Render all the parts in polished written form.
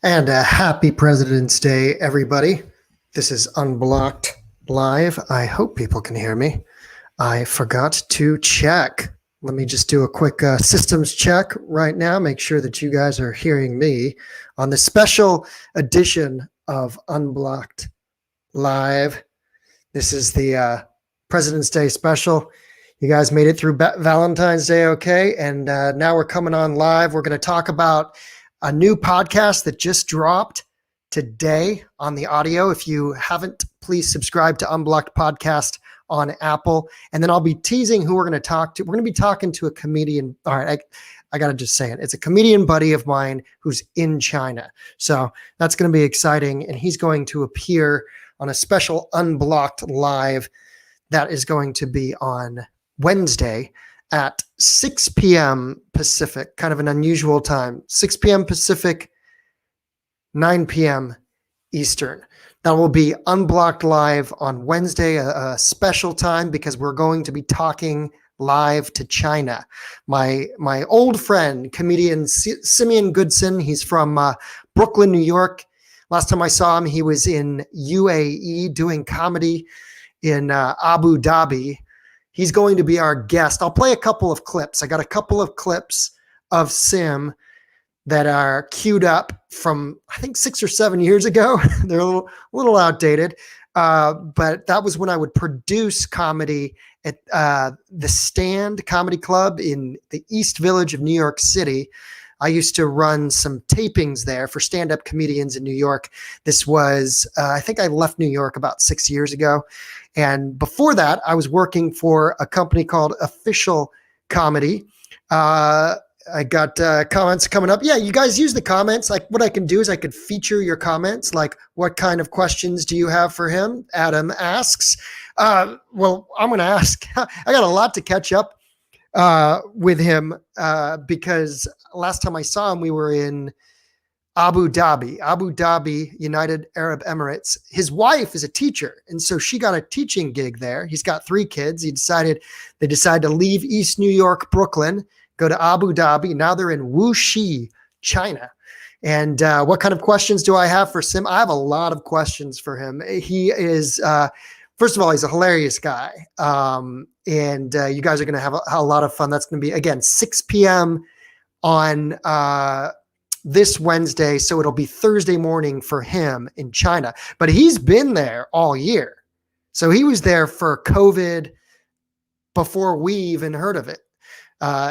And happy President's Day, everybody. This is Unblocked Live. I hope people can hear me. I forgot to check. Let me just do a quick systems check right now, make sure that you guys are hearing me on the special edition of Unblocked Live. This is the President's Day special. You guys made it through Valentine's Day okay, and now we're coming on live. We're going to talk about a new podcast that just dropped today on the audio. If you haven't, please subscribe to Unblocked Podcast on Apple. And then I'll be teasing who we're going to talk to. We're going to be talking to a comedian. All right, I got to just say it. It's a comedian buddy of mine who's in China. So that's going to be exciting. And he's going to appear on a special Unblocked Live that is going to be on Wednesday at 6 p.m. Pacific, kind of an unusual time, 6 p.m. Pacific, 9 p.m. Eastern. That will be Unblocked Live on Wednesday, a special time because we're going to be talking live to China. My old friend, comedian Simeon Goodson, he's from Brooklyn, New York. Last time I saw him, he was in UAE doing comedy in Abu Dhabi. He's going to be our guest. I'll play a couple of clips. I got a couple of clips of Sim that are queued up from, I think, 6 or 7 years ago. They're a little outdated. But that was when I would produce comedy at the Stand Comedy Club in the East Village of New York City. I used to run some tapings there for stand-up comedians in New York. This was, I think I left New York about 6 years ago. And before that, I was working for a company called Official Comedy. I got comments coming up. Yeah, you guys use the comments. Like what I can do is I could feature your comments. Like, what kind of questions do you have for him? Adam asks. Well, I'm going to ask. I got a lot to catch up with him because last time I saw him, we were in Abu Dhabi, United Arab Emirates. His wife is a teacher, and so she got a teaching gig there. He's got 3 kids. They decided to leave East New York, Brooklyn, go to Abu Dhabi. Now they're in Wuxi, China. And what kind of questions do I have for Sim? I have a lot of questions for him. He is, first of all, he's a hilarious guy. And you guys are going to have a lot of fun. That's going to be, again, 6 p.m. on this Wednesday. So it'll be Thursday morning for him in China. But he's been there all year. So he was there for COVID before we even heard of it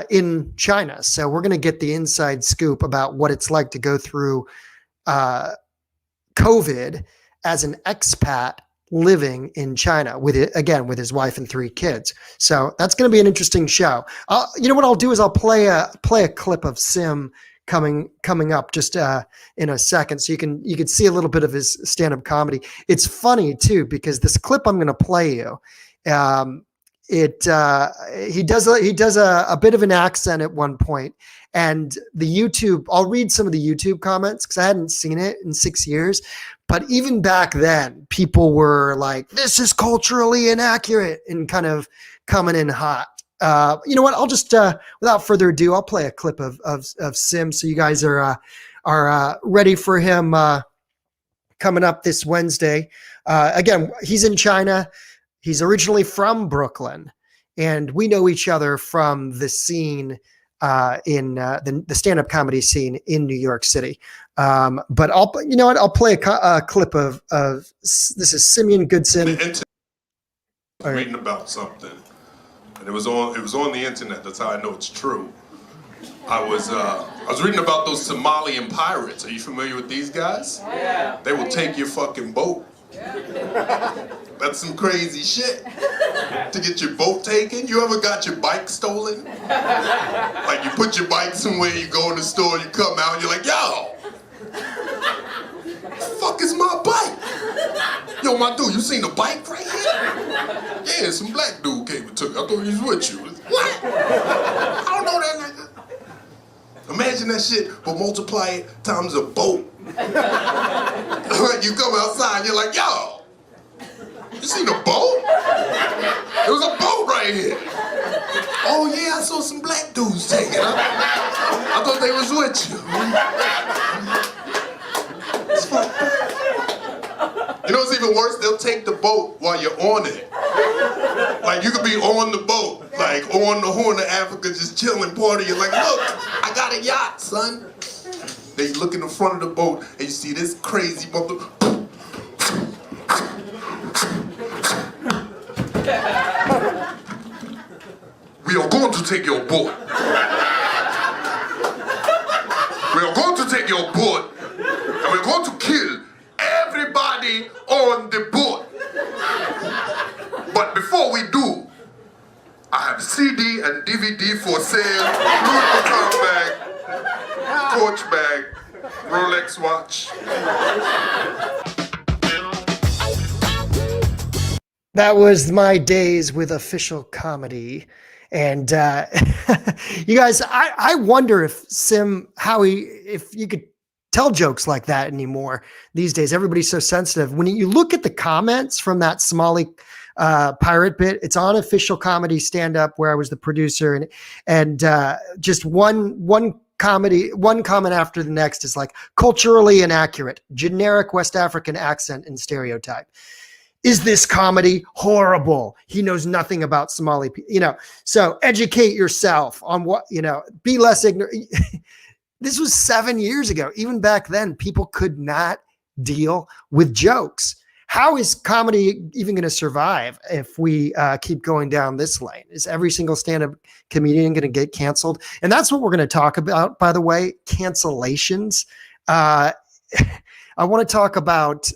in China. So we're going to get the inside scoop about what it's like to go through COVID as an expat living in China with his wife and 3 kids. So that's going to be an interesting show. You know what I'll do is I'll play a clip of Sim coming up just in a second, so you can see a little bit of his stand-up comedy. It's funny too because this clip I'm going to play you, he does a bit of an accent at one point, and I'll read some of the YouTube comments because I hadn't seen it in 6 years. But even back then, people were like, "This is culturally inaccurate," and kind of coming in hot. You know what? I'll just, without further ado, I'll play a clip of Sim so you guys are ready for him coming up this Wednesday. Again, he's in China. He's originally from Brooklyn, and we know each other from the scene in the stand-up comedy scene in New York City. But I'll play a clip of this is Simeon Goodson. Reading about something. And it was on the internet. That's how I know it's true. I was reading about those Somalian pirates. Are you familiar with these guys? Yeah. They will take your fucking boat. Yeah. That's some crazy shit. To get your boat taken. You ever got your bike stolen? Like you put your bike somewhere, you go in the store, you come out, and you're like, yo, what the fuck is my bike? Yo, my dude, you seen the bike right here? Yeah, some black dude came and took it. I thought he was with you. What? I don't know that nigga. Imagine that shit, but multiply it times a boat. Like you come outside, and you're like, yo, you seen a boat? There was a boat right here. Oh yeah, I saw some black dudes take it. I thought they was with you. even worse, they'll take the boat while you're on it. Like, you could be on the boat, like on the Horn of Africa, just chilling, partying. Like, look, I got a yacht, son. Then you look in the front of the boat and you see this crazy mother. We are going to take your boat. We are going to take your boat and we're going to kill everybody on the boat. But before we do, I have CD and DVD for sale, Louis Vuitton bag, Coach bag, Rolex watch. That was my days with official comedy. And you guys, I wonder if if you could tell jokes like that anymore these days. Everybody's so sensitive. When you look at the comments from that Somali pirate bit, it's on Official Comedy Stand Up where I was the producer, and just one comment after the next is like culturally inaccurate, generic West African accent and stereotype. Is this comedy? Horrible. He knows nothing about Somali people, so educate yourself on what, be less ignorant. This was 7 years ago. Even back then, people could not deal with jokes. How is comedy even going to survive if we keep going down this lane? Is every single stand-up comedian going to get canceled? And that's what we're going to talk about, by the way, cancellations. I want to talk about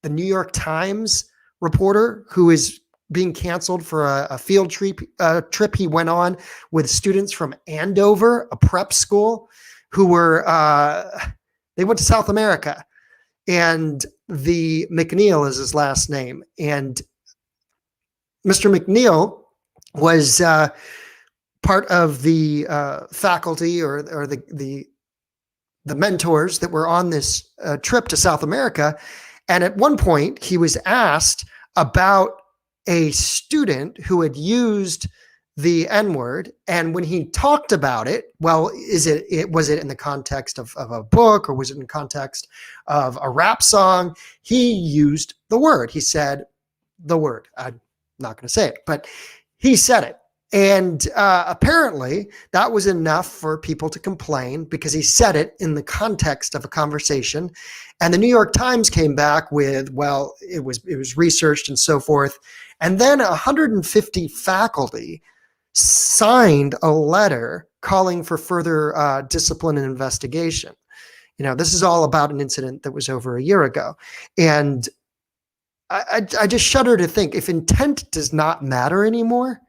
the New York Times reporter who is being canceled for a field trip he went on with students from Andover, a prep school, who were they went to South America, and the McNeil is his last name, and Mr. McNeil was part of the faculty or the mentors that were on this trip to South America. And at one point, he was asked about a student who had used the N-word. And when he talked about it, well, was it in the context of a book, or was it in context of a rap song? He used the word. He said the word. I'm not going to say it, but he said it. And apparently that was enough for people to complain because he said it in the context of a conversation. And the New York Times came back with, well, it was researched and so forth. And then 150 faculty signed a letter calling for further discipline and investigation. This is all about an incident that was over a year ago. And I just shudder to think, if intent does not matter anymore,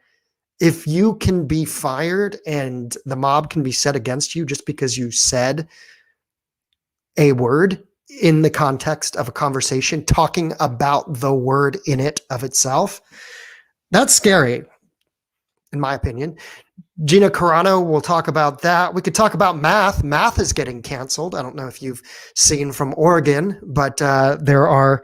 if you can be fired and the mob can be set against you just because you said a word in the context of a conversation, talking about the word in it of itself, that's scary, in my opinion. Gina Carano will talk about that. We could talk about math. Math is getting canceled. I don't know if you've seen from Oregon, but there are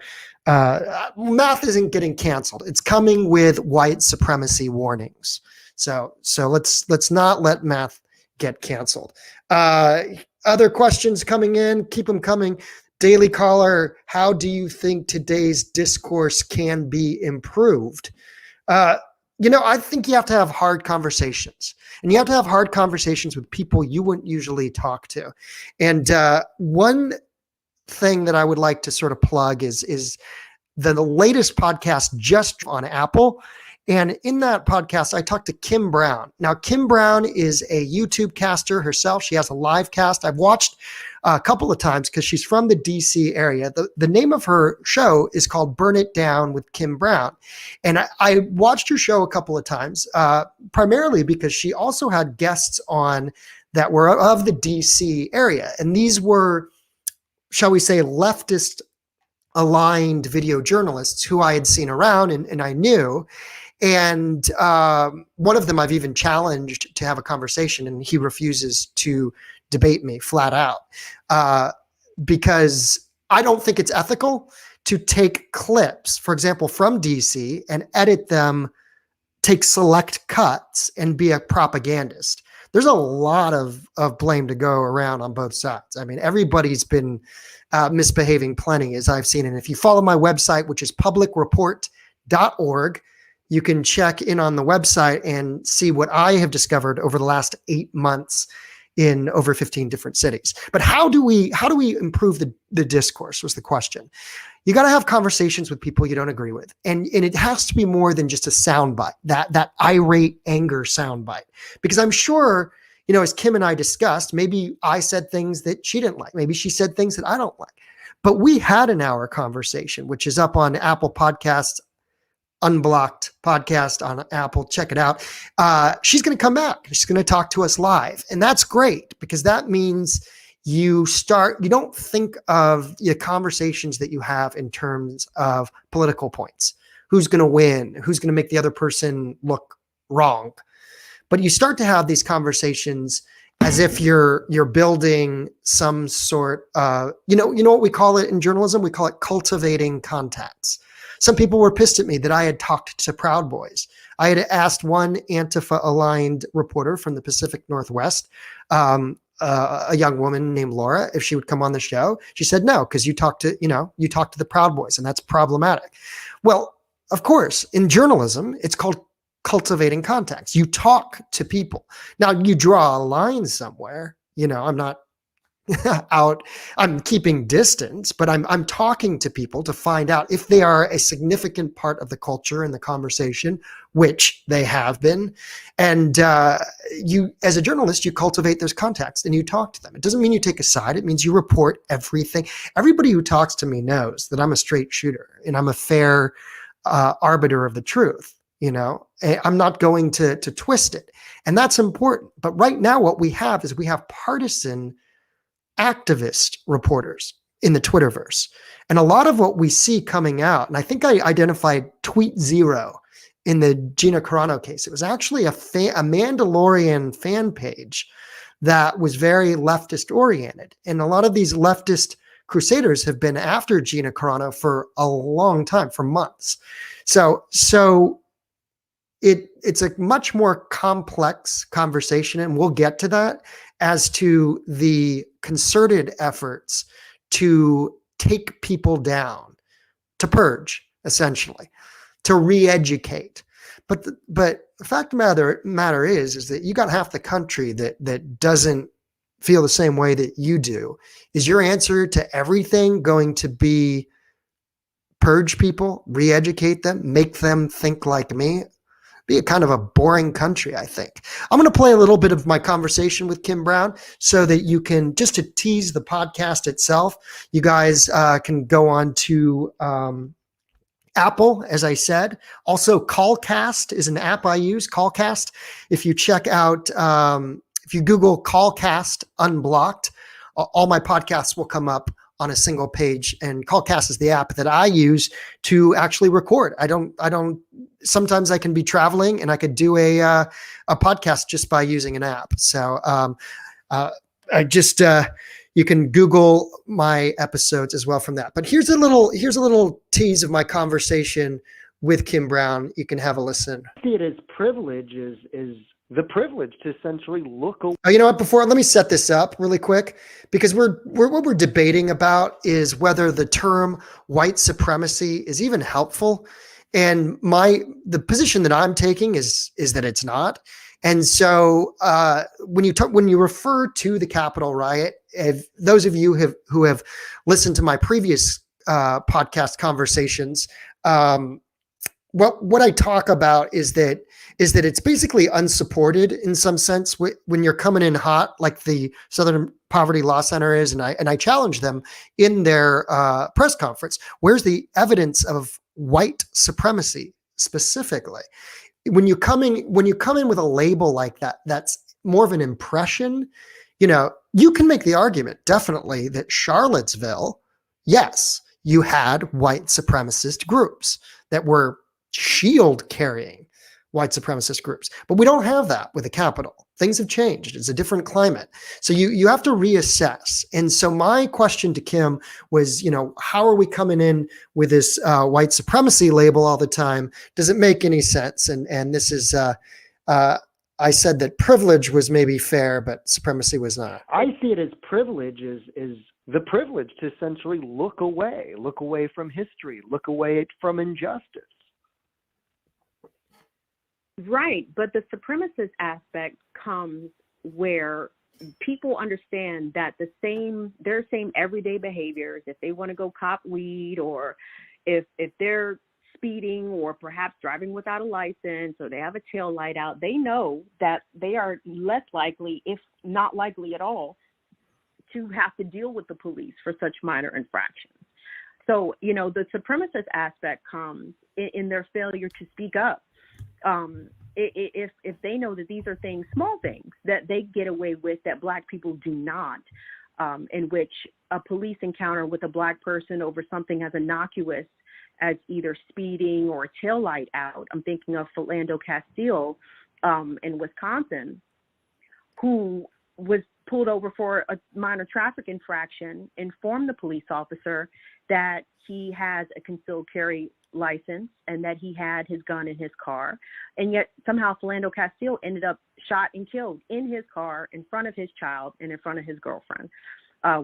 math isn't getting canceled. It's coming with white supremacy warnings. So let's not let math get canceled. Other questions coming in, keep them coming. Daily Caller, how do you think today's discourse can be improved? I think you have to have hard conversations, and you have to have hard conversations with people you wouldn't usually talk to. And one thing that I would like to sort of plug is the latest podcast just on Apple. And in that podcast, I talked to Kim Brown. Now, Kim Brown is a YouTube caster herself. She has a live cast. I've watched a couple of times because she's from the DC area. The name of her show is called Burn It Down with Kim Brown. And I watched her show a couple of times, primarily because she also had guests on that were of the DC area. And these were, shall we say, leftist aligned video journalists who I had seen around and I knew. And one of them I've even challenged to have a conversation, and he refuses to debate me flat out because I don't think it's ethical to take clips, for example, from DC and edit them, take select cuts and be a propagandist. there's a lot of blame to go around on both sides. I mean, everybody's been misbehaving plenty, as I've seen. And if you follow my website, which is publicreport.org, you can check in on the website and see what I have discovered over the last 8 months in over 15 different cities. But how do we improve the discourse was the question. You got to have conversations with people you don't agree with. And it has to be more than just a soundbite, that irate anger soundbite. Because I'm sure, as Kim and I discussed, maybe I said things that she didn't like. Maybe she said things that I don't like. But we had an hour conversation, which is up on Apple Podcasts, Unblocked podcast on Apple. Check it out. She's going to come back. She's going to talk to us live. And that's great because that means you don't think of the conversations that you have in terms of political points. Who's going to win? Who's going to make the other person look wrong? But you start to have these conversations as if you're building some sort of, you know what we call it in journalism? We call it cultivating contacts. Some people were pissed at me that I had talked to Proud Boys. I had asked one Antifa-aligned reporter from the Pacific Northwest, a young woman named Laura, if she would come on the show. She said no, because you talked to the Proud Boys, and that's problematic. Well, of course, in journalism, it's called cultivating contacts. You talk to people. Now, you draw a line somewhere. I'm not I'm keeping distance, but I'm talking to people to find out if they are a significant part of the culture and the conversation, which they have been. And you, as a journalist, you cultivate those contacts and you talk to them. It doesn't mean you take a side. It means you report everything. Everybody who talks to me knows that I'm a straight shooter and I'm a fair arbiter of the truth. I'm not going to twist it. And that's important. But right now, what we have partisan activist reporters in the Twitterverse. And a lot of what we see coming out, and I think I identified Tweet Zero in the Gina Carano case. It was actually a Mandalorian fan page that was very leftist oriented. And a lot of these leftist crusaders have been after Gina Carano for a long time, for months. So it's a much more complex conversation, and we'll get to that, as to the concerted efforts to take people down, to purge, essentially, to re-educate. But the fact of the matter is that you got half the country that doesn't feel the same way that you do. Is your answer to everything going to be purge people, re-educate them, make them think like me? Be a kind of a boring country, I think. I'm going to play a little bit of my conversation with Kim Brown so that you can, just to tease the podcast itself, you guys can go on to Apple, as I said. Also, Callcast is an app I use, Callcast. If you check out, if you Google Callcast Unblocked, all my podcasts will come up on a single page, and Callcast is the app that I use to actually record. Sometimes I can be traveling and I could do a podcast just by using an app. So you can Google my episodes as well from that. But here's a little tease of my conversation with Kim Brown. You can have a listen. See it as privilege is the privilege to essentially look away. You know what? Let me set this up really quick, because what we're debating about is whether the term white supremacy is even helpful. And the position that I'm taking is that it's not. And so when you refer to the Capitol riot, if those of you who have listened to my previous podcast conversations, what I talk about is that it's basically unsupported in some sense when you're coming in hot, like the Southern Poverty Law Center is, and I challenge them in their press conference. Where's the evidence of white supremacy specifically? When you come in with a label like that, that's more of an impression. You can make the argument definitely that Charlottesville, yes, you had white supremacist groups that were shield carrying white supremacist groups, but we don't have that with the Capitol. Things have changed. It's a different climate. So you have to reassess. And so my question to Kim was, how are we coming in with this white supremacy label all the time? Does it make any sense? And this is, I said that privilege was maybe fair, but supremacy was not. I see it as privilege is the privilege to essentially look away from history, look away from injustice. Right, but the supremacist aspect comes where people understand that their same everyday behaviors, if they want to go cop weed, or if they're speeding, or perhaps driving without a license, or they have a tail light out, they know that they are less likely, if not likely at all, to have to deal with the police for such minor infractions. So, the supremacist aspect comes in their failure to speak up. If they know that these are small things that they get away with that Black people do not, in which a police encounter with a Black person over something as innocuous as either speeding or a tail light out. I'm thinking of Philando Castile in Wisconsin, who was pulled over for a minor traffic infraction, informed the police officer that he has a concealed carry license and that he had his gun in his car. And yet somehow Philando Castile ended up shot and killed in his car in front of his child and in front of his girlfriend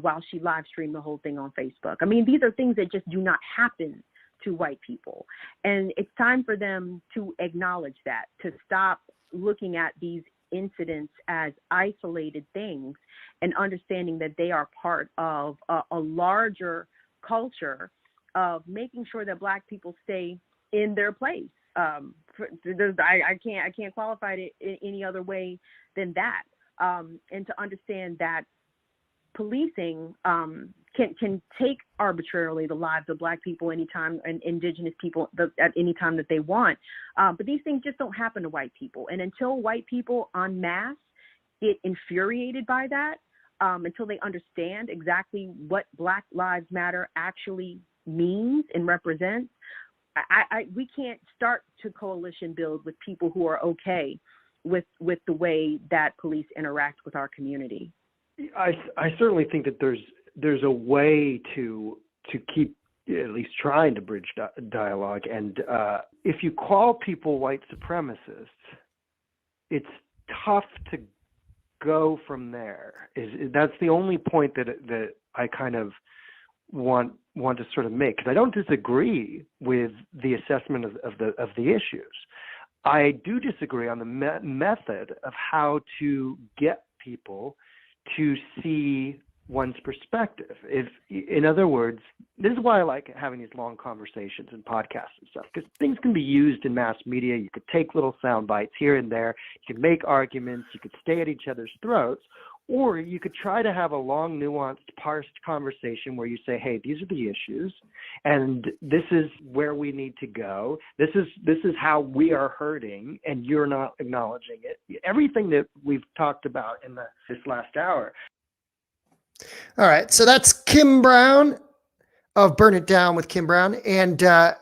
while she live streamed the whole thing on Facebook. I mean, these are things that just do not happen to white people. And it's time for them to acknowledge that, to stop looking at these incidents as isolated things and understanding that they are part of a larger culture of making sure that Black people stay in their place. I can't qualify it any other way than that. And to understand that policing can take arbitrarily the lives of Black people anytime, and Indigenous people at any time that they want. But these things just don't happen to white people. And until white people en masse get infuriated by that, until they understand exactly what Black Lives Matter actually means and represents, we can't start to coalition build with people who are okay with the way that police interact with our community. I certainly think that there's a way to keep at least trying to bridge dialogue. And if you call people white supremacists, it's tough to go from there. That's the only point that I kind of want to sort of make, because I don't disagree with the assessment of the issues. I do disagree on the method of how to get people to see one's perspective. In other words, this is why I like having these long conversations and podcasts and stuff, because things can be used in mass media. You could take little sound bites here and there. You could make arguments. You could stay at each other's throats. Or you could try to have a long, nuanced, parsed conversation where you say, hey, these are the issues, and this is where we need to go. This is how we are hurting, and you're not acknowledging it. Everything that we've talked about in this last hour. All right. So that's Kim Brown of Burn It Down with Kim Brown. And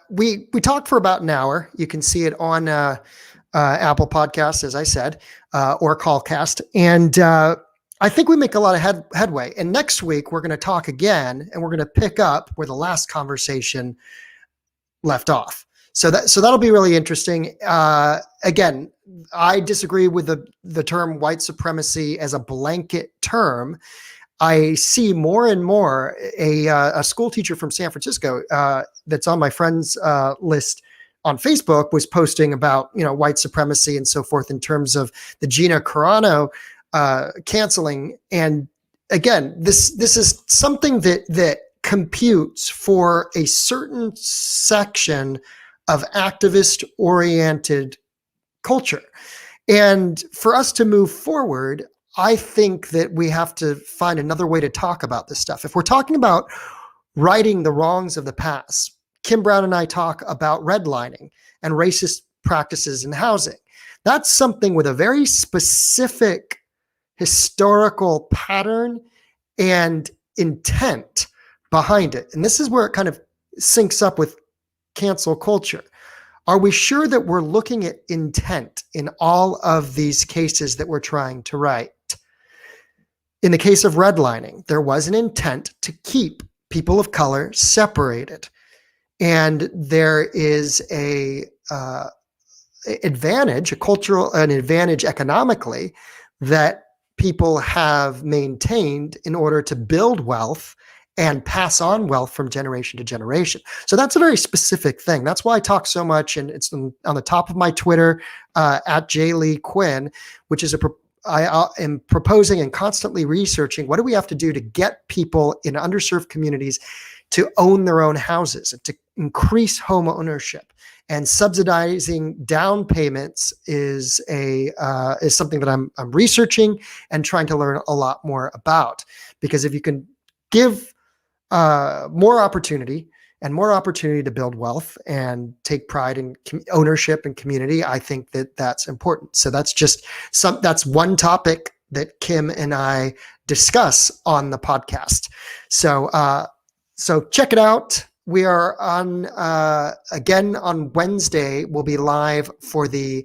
we talked for about an hour. You can see it on Apple Podcasts, as I said, or Callcast. And I think we make a lot of headway. And next week, we're going to talk again, and we're going to pick up where the last conversation left off. So that'll be really interesting. Again, I disagree with the term white supremacy as a blanket term. I see more and more a school teacher from San Francisco that's on my friends list on Facebook was posting about white supremacy and so forth in terms of the Gina Carano canceling. And again, this is something that computes for a certain section of activist oriented culture. And for us to move forward, I think that we have to find another way to talk about this stuff. If we're talking about righting the wrongs of the past, Kim Brown and I talk about redlining and racist practices in housing. That's something with a very specific historical pattern and intent behind it. And this is where it kind of syncs up with cancel culture. Are we sure that we're looking at intent in all of these cases that we're trying to right? In the case of redlining, there was an intent to keep people of color separated. And there is a advantage, an advantage economically that people have maintained in order to build wealth and pass on wealth from generation to generation. So that's a very specific thing. That's why I talk so much, and it's on the top of my Twitter at J. Lee Quinn, which is I am proposing and constantly researching what do we have to do to get people in underserved communities to own their own houses and to increase home ownership. And subsidizing down payments is something that I'm researching and trying to learn a lot more about. Because if you can give more opportunity to build wealth and take pride in ownership and community, I think that that's important. So that's one topic that Kim and I discuss on the podcast. So check it out. We are on, again, on Wednesday. We'll be live for 6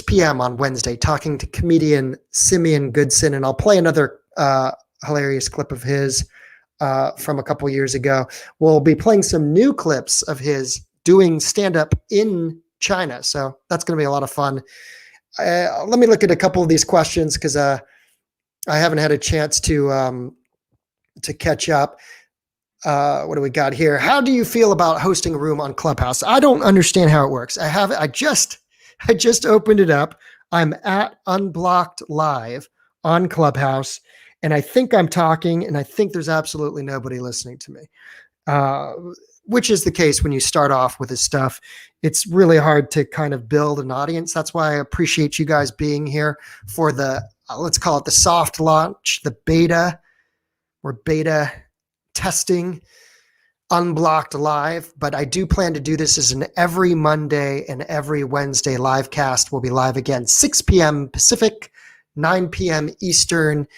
p.m. on Wednesday, talking to comedian Simeon Goodson. And I'll play another hilarious clip of his from a couple years ago. We'll be playing some new clips of his doing stand-up in China. So that's going to be a lot of fun. Let me look at a couple of these questions because I haven't had a chance to catch up. What do we got here? How do you feel about hosting a room on Clubhouse? I don't understand how it works. I just opened it up. I'm at Unblocked Live on Clubhouse, and I think I'm talking, and I think there's absolutely nobody listening to me, which is the case when you start off with this stuff. It's really hard to kind of build an audience. That's why I appreciate you guys being here for the, let's call it the soft launch, the beta. We're beta testing Unblocked Live, but I do plan to do this as an every Monday and every Wednesday live cast. We'll be live again 6 p.m. Pacific, 9 p.m. Eastern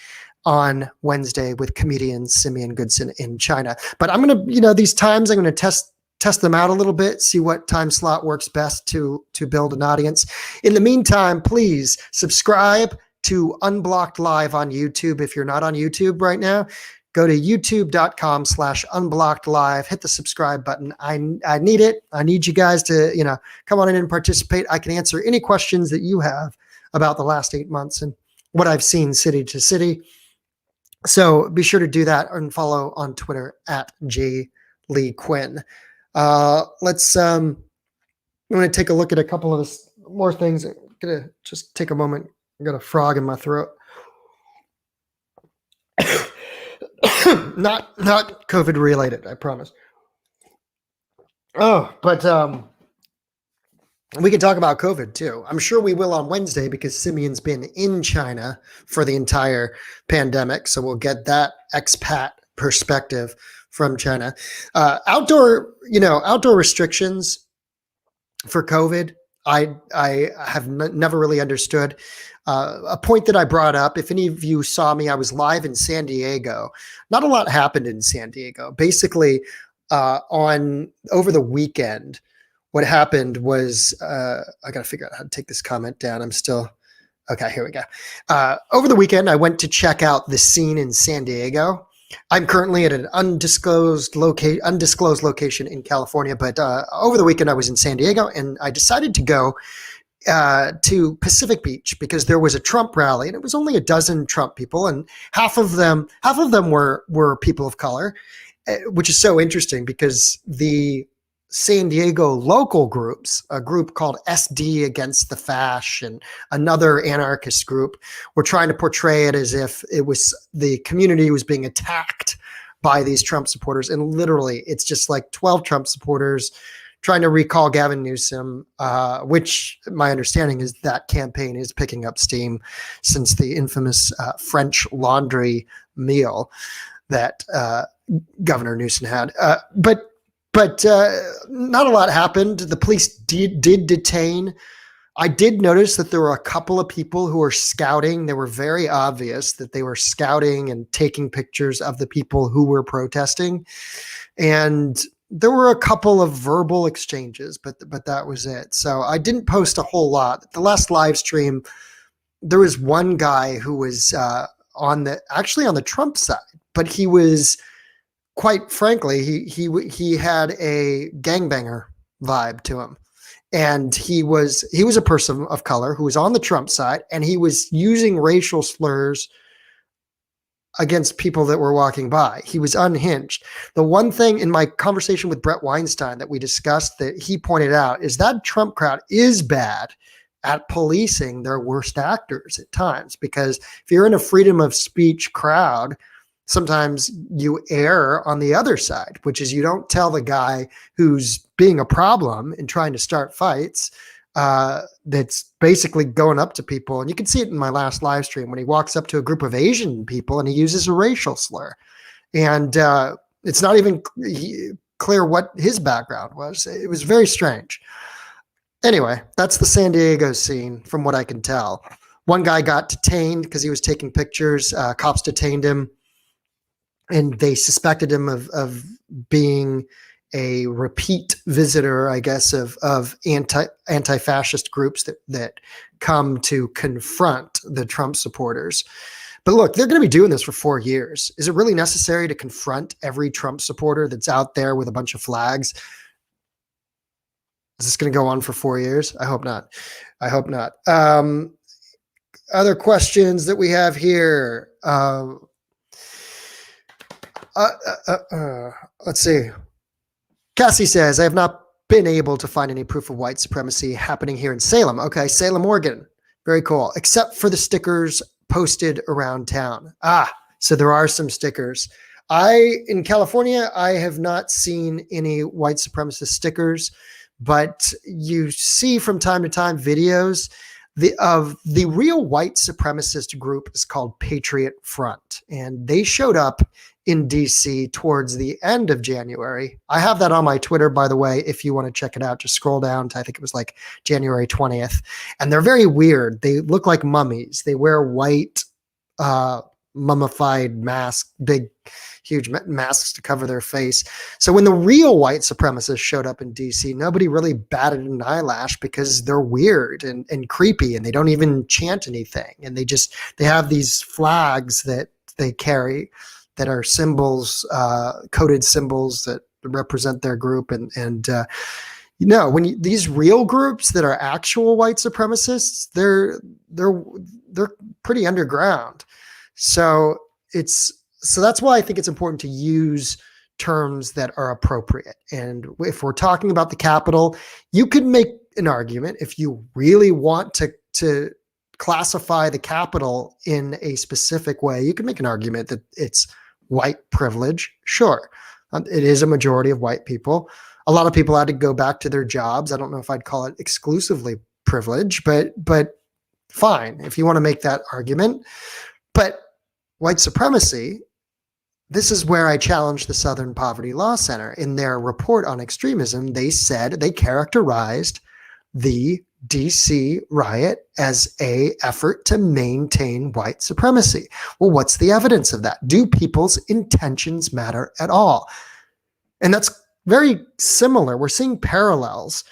on Wednesday with comedian Simeon Goodson in China. But I'm going to, these times I'm going to test them out a little bit, see what time slot works best to build an audience. In the meantime, please subscribe to Unblocked Live on YouTube. If you're not on YouTube right now, go to youtube.com/unblockedlive, hit the subscribe button. I need it. I need you guys to, come on in and participate. I can answer any questions that you have about the last 8 months and what I've seen city to city. So be sure to do that and follow on Twitter at J. Lee Quinn. I'm going to take a look at a couple of more things. I'm going to just take a moment. I got a frog in my throat. Not COVID related, I promise. Oh, but we can talk about COVID too. I'm sure we will on Wednesday because Simeon's been in China for the entire pandemic. So we'll get that expat perspective from China. Outdoor restrictions for COVID, I have never really understood. A point that I brought up, if any of you saw me, I was live in San Diego. Not a lot happened in San Diego. Basically, over the weekend, what happened was, I got to figure out how to take this comment down. Okay, here we go. Over the weekend, I went to check out the scene in San Diego. I'm currently at an undisclosed location in California, but over the weekend I was in San Diego, and I decided to go to Pacific Beach because there was a Trump rally, and it was only a dozen Trump people, and half of them were people of color, which is so interesting because the San Diego local groups, a group called SD Against the Fash and another anarchist group, were trying to portray it as if it was the community was being attacked by these Trump supporters. And literally, it's just like 12 Trump supporters trying to recall Gavin Newsom, which my understanding is that campaign is picking up steam since the infamous French Laundry meal that Governor Newsom had. But not a lot happened. The police did detain. I did notice that there were a couple of people who were scouting. They were very obvious that they were scouting and taking pictures of the people who were protesting. And there were a couple of verbal exchanges, but that was it. So I didn't post a whole lot. The last live stream, there was one guy who was on the Trump side, but he was, quite frankly, he had a gangbanger vibe to him. and he was a person of color who was on the Trump side, and he was using racial slurs against people that were walking by. He was unhinged. The one thing in my conversation with Brett Weinstein that we discussed that he pointed out is that Trump crowd is bad at policing their worst actors at times, because if you're in a freedom of speech crowd, sometimes you err on the other side, which is you don't tell the guy who's being a problem and trying to start fights, that's basically going up to people. And you can see it in my last live stream when he walks up to a group of Asian people and he uses a racial slur. And it's not even clear what his background was. It was very strange. Anyway, that's the San Diego scene from what I can tell. One guy got detained because he was taking pictures. Cops detained him, and they suspected him of being a repeat visitor, I guess, of anti-fascist groups that come to confront the Trump supporters. But look, they're going to be doing this for 4 years. Is it really necessary to confront every Trump supporter that's out there with a bunch of flags? Is this going to go on for 4 years? I hope not. I hope not. Other questions that we have here. Let's see. Cassie says, I have not been able to find any proof of white supremacy happening here in Salem. Okay, Salem, Oregon. Very cool. Except for the stickers posted around town. So there are some stickers. In California, I have not seen any white supremacist stickers, but you see from time to time videos of the real white supremacist group is called Patriot Front, and they showed up in DC towards the end of January. I have that on my Twitter, by the way, if you want to check it out. Just scroll down to, I think it was like January 20th. And they're very weird. They look like mummies. They wear white, mummified masks, big, huge masks to cover their face. So when the real white supremacists showed up in DC, nobody really batted an eyelash because they're weird and creepy, and they don't even chant anything. And they have these flags that they carry that are symbols, coded symbols that represent their group. And when these real groups that are actual white supremacists, they're pretty underground. So that's why I think it's important to use terms that are appropriate. And if we're talking about the Capitol, you could make an argument if you really want to classify the Capitol in a specific way. You can make an argument that it's white privilege. Sure. It is a majority of white people. A lot of people had to go back to their jobs. I don't know if I'd call it exclusively privilege, but fine if you want to make that argument. But white supremacy, this is where I challenged the Southern Poverty Law Center. In their report on extremism, they said they characterized the DC riot as an effort to maintain white supremacy. Well, what's the evidence of that? Do people's intentions matter at all? And that's very similar. We're seeing parallels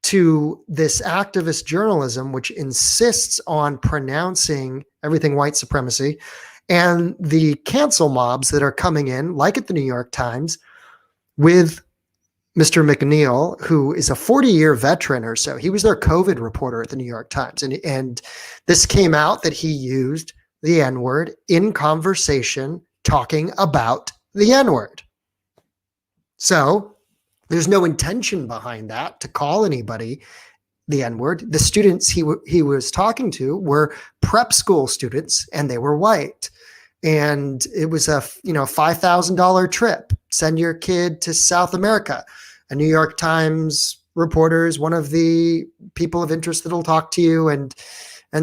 to this activist journalism, which insists on pronouncing everything white supremacy, and the cancel mobs that are coming in, like at the New York Times, with Mr. McNeil, who is a 40-year veteran or so. He was their COVID reporter at the New York Times. And this came out that he used the N-word in conversation talking about the N-word. So there's no intention behind that to call anybody the N-word. The students he was talking to were prep school students, and they were white. And it was a $5,000 trip. Send your kid to South America. A New York Times reporter is one of the people of interest that'll talk to you, and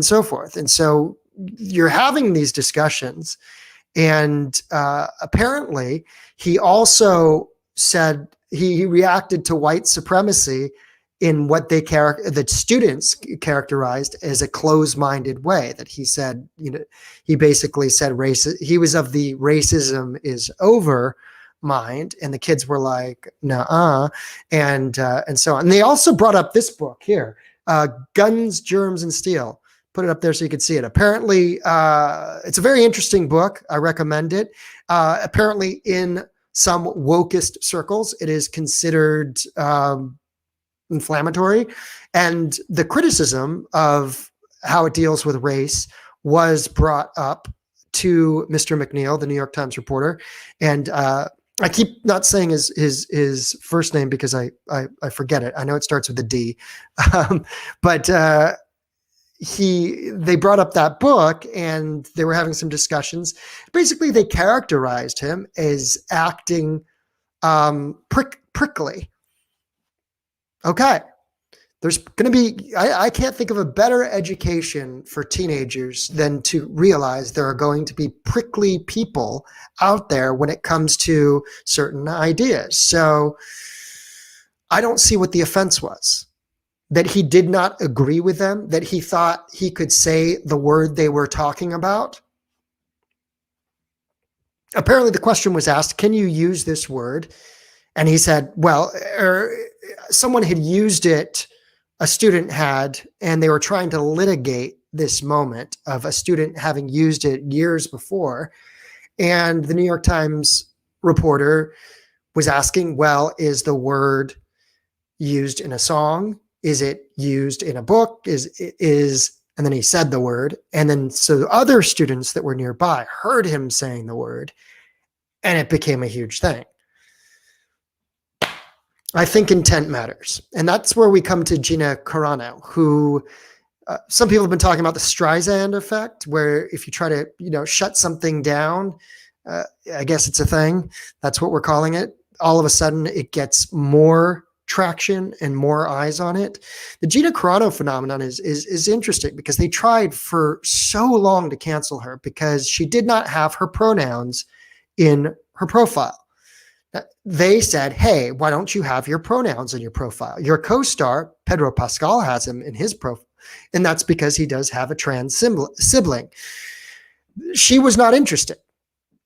so forth. And so you're having these discussions. And apparently he also said he reacted to white supremacy in what that students characterized as a closed-minded way. That he said, he basically said he was of the racism is over mind, and the kids were like, nuh-uh, and so on. And they also brought up this book here, Guns, Germs, and Steel. Put it up there so you can see it. Apparently, it's a very interesting book. I recommend it. Apparently, in some wokest circles, it is considered inflammatory. And the criticism of how it deals with race was brought up to Mr. McNeil, the New York Times reporter. And I keep not saying his first name because I forget it. I know it starts with a D. But they brought up that book and they were having some discussions. Basically, they characterized him as acting prickly. Okay. There's going to be, I can't think of a better education for teenagers than to realize there are going to be prickly people out there when it comes to certain ideas. So I don't see what the offense was. That he did not agree with them, that he thought he could say the word they were talking about. Apparently the question was asked, can you use this word? And he said, well, someone had used it, a student had, and they were trying to litigate this moment of a student having used it years before. And the New York Times reporter was asking, well, is the word used in a song? Is it used in a book? And then he said the word. And then so other students that were nearby heard him saying the word, and it became a huge thing. I think intent matters. And that's where we come to Gina Carano, who some people have been talking about the Streisand effect, where if you try to, shut something down, I guess it's a thing. That's what we're calling it. All of a sudden it gets more traction and more eyes on it. The Gina Carano phenomenon is interesting because they tried for so long to cancel her because she did not have her pronouns in her profile. They said, hey, why don't you have your pronouns in your profile? Your co-star, Pedro Pascal, has him in his profile, and that's because he does have a trans sibling. She was not interested,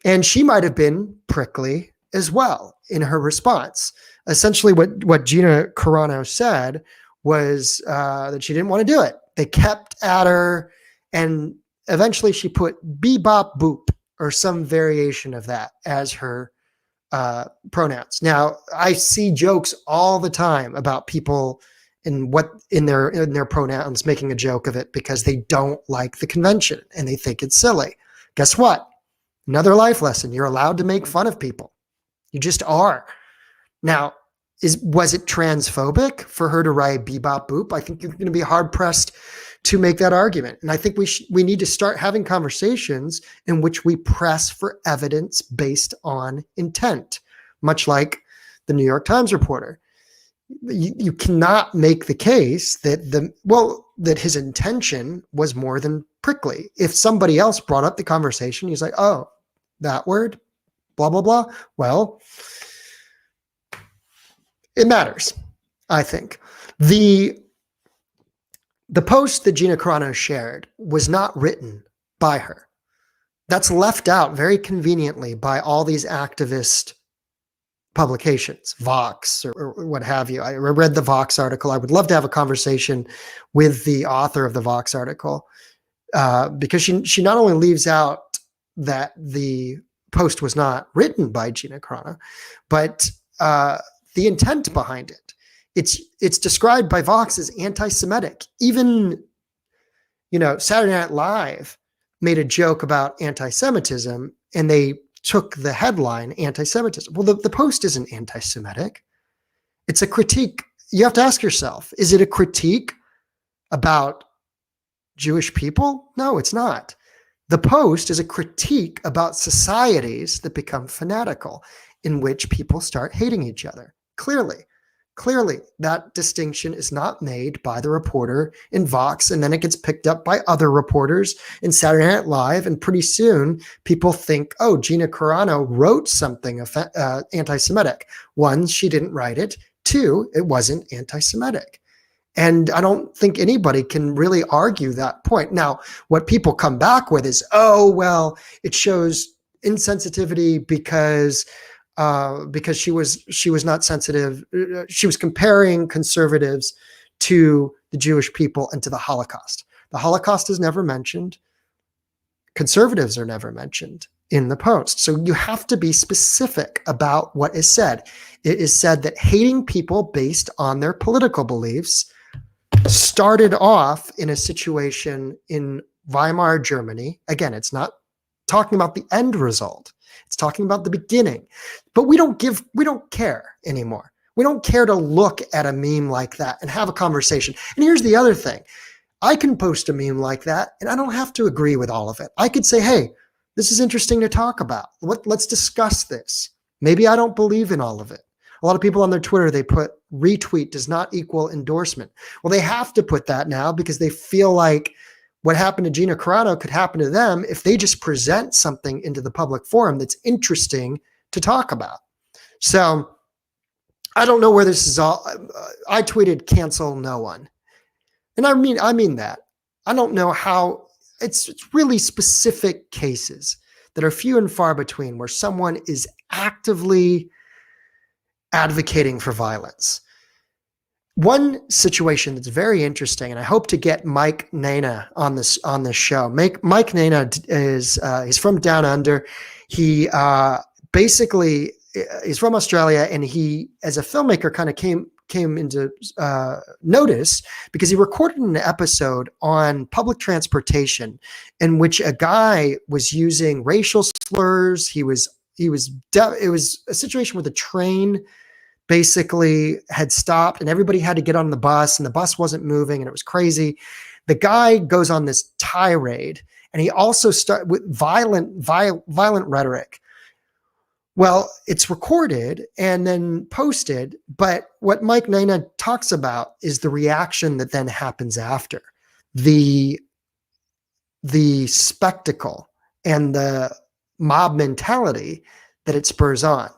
and she might have been prickly as well in her response. Essentially, what Gina Carano said was that she didn't want to do it. They kept at her, and eventually she put bebop boop or some variation of that as her pronouns. Now, I see jokes all the time about people in their pronouns making a joke of it because they don't like the convention and they think it's silly. Guess what? Another life lesson. You're allowed to make fun of people. You just are. Now, was it transphobic for her to write bebop boop? I think you're going to be hard pressed to make that argument. And I think we need to start having conversations in which we press for evidence based on intent, much like the New York Times reporter. You cannot make the case that his intention was more than prickly. If somebody else brought up the conversation, he's like, oh, that word, blah, blah, blah. Well, it matters, I think. The post that Gina Carano shared was not written by her. That's left out very conveniently by all these activist publications, Vox or what have you. I read the Vox article. I would love to have a conversation with the author of the Vox article because she not only leaves out that the post was not written by Gina Carano, but the intent behind it. It's described by Vox as anti-Semitic. Even, Saturday Night Live made a joke about anti-Semitism and they took the headline anti-Semitism. Well, the post isn't anti-Semitic. It's a critique. You have to ask yourself, is it a critique about Jewish people? No, it's not. The post is a critique about societies that become fanatical, in which people start hating each other. Clearly, that distinction is not made by the reporter in Vox, and then it gets picked up by other reporters in Saturday Night Live, and pretty soon people think, oh, Gina Carano wrote something anti-Semitic. One, she didn't write it. Two, it wasn't anti-Semitic. And I don't think anybody can really argue that point. Now, what people come back with is, oh, well, it shows insensitivity because she was not sensitive. She was comparing conservatives to the Jewish people and to the Holocaust. The Holocaust is never mentioned. Conservatives are never mentioned in the post. So you have to be specific about what is said. It is said that hating people based on their political beliefs started off in a situation in Weimar Germany. Again, it's not talking about the end result. It's talking about the beginning. But we don't care anymore. We don't care to look at a meme like that and have a conversation. And here's the other thing. I can post a meme like that and I don't have to agree with all of it. I could say, hey, this is interesting to talk about. Let's discuss this. Maybe I don't believe in all of it. A lot of people on their Twitter, they put retweet does not equal endorsement. Well, they have to put that now because they feel like what happened to Gina Carano could happen to them if they just present something into the public forum that's interesting to talk about. So I don't know where this is all. I tweeted cancel no one. And I mean that. I don't know how. It's really specific cases that are few and far between where someone is actively advocating for violence. One situation that's very interesting, and I hope to get Mike Nana on this show. Mike Nana is he's from Down Under. He basically he's from Australia, and he, as a filmmaker, kind of came into notice because he recorded an episode on public transportation in which a guy was using racial slurs. It was a situation where the train basically had stopped and everybody had to get on the bus and the bus wasn't moving and it was crazy. The guy goes on this tirade and he also started with violent rhetoric. Well, it's recorded and then posted, but what Mike Nana talks about is the reaction that then happens after. The spectacle and the mob mentality that it spurs on.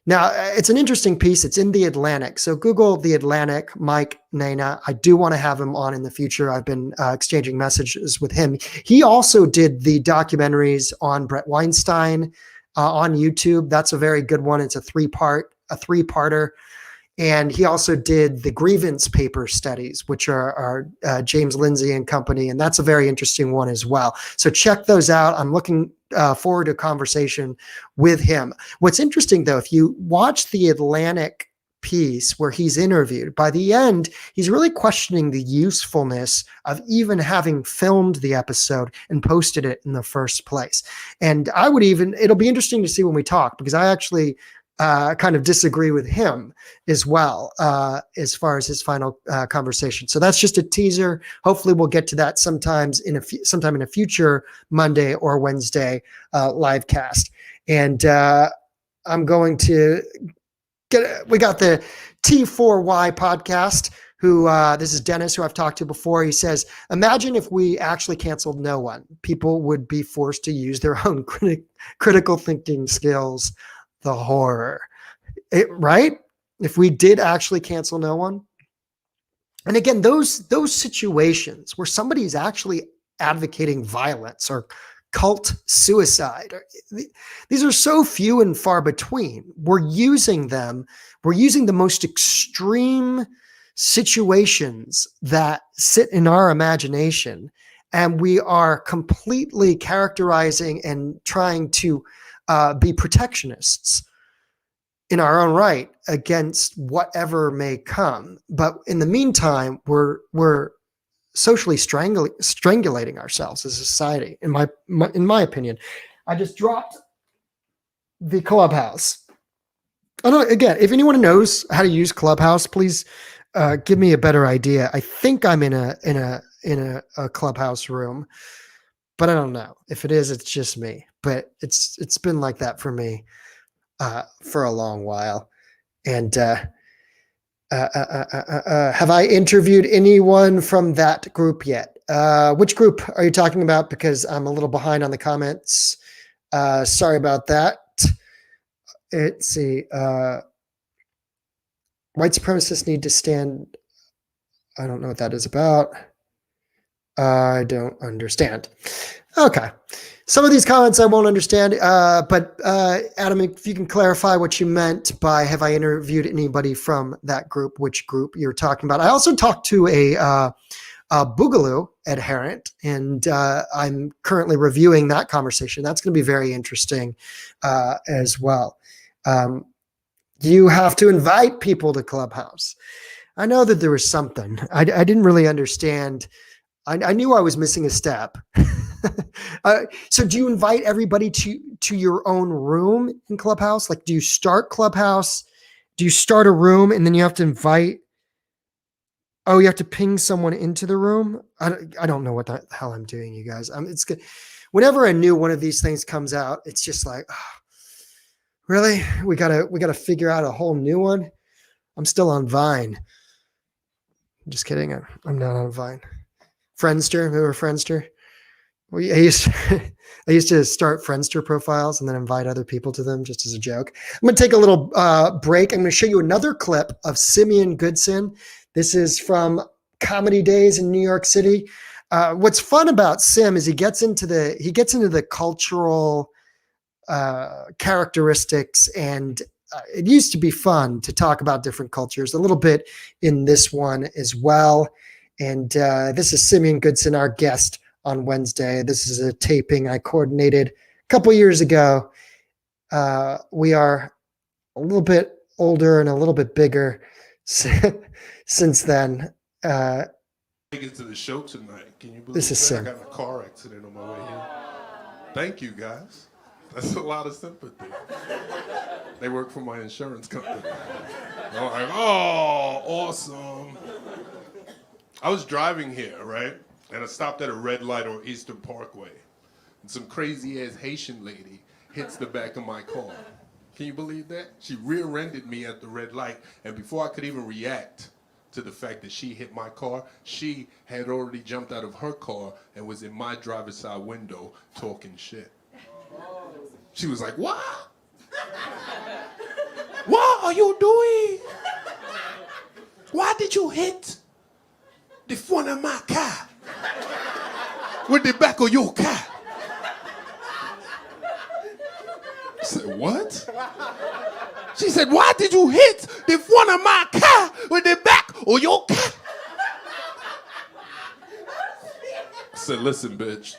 Now, it's an interesting piece. It's in The Atlantic. So Google The Atlantic, Mike Nana. I do want to have him on in the future. I've been exchanging messages with him. He also did the documentaries on Brett Weinstein on YouTube. That's a very good one. It's a three-parter. And he also did the grievance paper studies, which are James Lindsay and company. And that's a very interesting one as well. So check those out. I'm looking forward to a conversation with him. What's interesting, though, if you watch the Atlantic piece where he's interviewed, by the end, he's really questioning the usefulness of even having filmed the episode and posted it in the first place. And it'll be interesting to see when we talk, because I actually kind of disagree with him as well as far as his final conversation. So that's just a teaser. Hopefully we'll get to that sometime in a future Monday or Wednesday live cast. And I'm going to we got the T4Y podcast, who this is Dennis, who I've talked to before. He says, imagine if we actually canceled no one. People would be forced to use their own critical thinking skills. The horror, right? If we did actually cancel no one. And again, those situations where somebody is actually advocating violence or cult suicide, these are so few and far between. We're using the most extreme situations that sit in our imagination, and we are completely characterizing and trying to be protectionists in our own right against whatever may come. But in the meantime, we're socially strangulating ourselves as a society. In my opinion, I just dropped the Clubhouse. Again, if anyone knows how to use Clubhouse, please give me a better idea. I think I'm in a Clubhouse room, but I don't know. If it is, it's just me. But it's been like that for me for a long while. And have I interviewed anyone from that group yet? Which group are you talking about? Because I'm a little behind on the comments. Sorry about that. Let's see. White supremacists need to stand. I don't know what that is about. I don't understand. Okay. Some of these comments I won't understand, but Adam, if you can clarify what you meant by have I interviewed anybody from that group, which group you're talking about. I also talked to Boogaloo adherent, and I'm currently reviewing that conversation. That's going to be very interesting as well. You have to invite people to Clubhouse. I know that there was something. I didn't really understand. I knew I was missing a step. So do you invite everybody to your own room in Clubhouse? Like, do you start Clubhouse? Do you start a room and then you have to invite? Oh, you have to ping someone into the room? I don't know what the hell I'm doing, you guys. It's good. Whenever a new one of these things comes out, it's just like, oh, really? We gotta figure out a whole new one. I'm still on Vine. I'm just kidding. I'm not on Vine. Friendster, remember Friendster? I used to start Friendster profiles and then invite other people to them just as a joke. I'm going to take a little break. I'm going to show you another clip of Simeon Goodson. This is from Comedy Days in New York City. What's fun about Sim is he gets into the cultural characteristics, and it used to be fun to talk about different cultures a little bit in this one as well. And this is Simeon Goodson, our guest on Wednesday. This is a taping I coordinated a couple years ago. We are a little bit older and a little bit bigger since then. Make it to the show tonight. Can you believe This is that? Sim. I got in a car accident on my way here. Thank you, guys. That's a lot of sympathy. They work for my insurance company. I'm like, oh, awesome. I was driving here, right? And I stopped at a red light on Eastern Parkway. And some crazy-ass Haitian lady hits the back of my car. Can you believe that? She rear-ended me at the red light, and before I could even react to the fact that she hit my car, she had already jumped out of her car and was in my driver's side window talking shit. She was like, what? What are you doing? Why did you hit the front of my car with the back of your car? I said, what? She said, why did you hit the front of my car with the back of your car? I said, listen, bitch,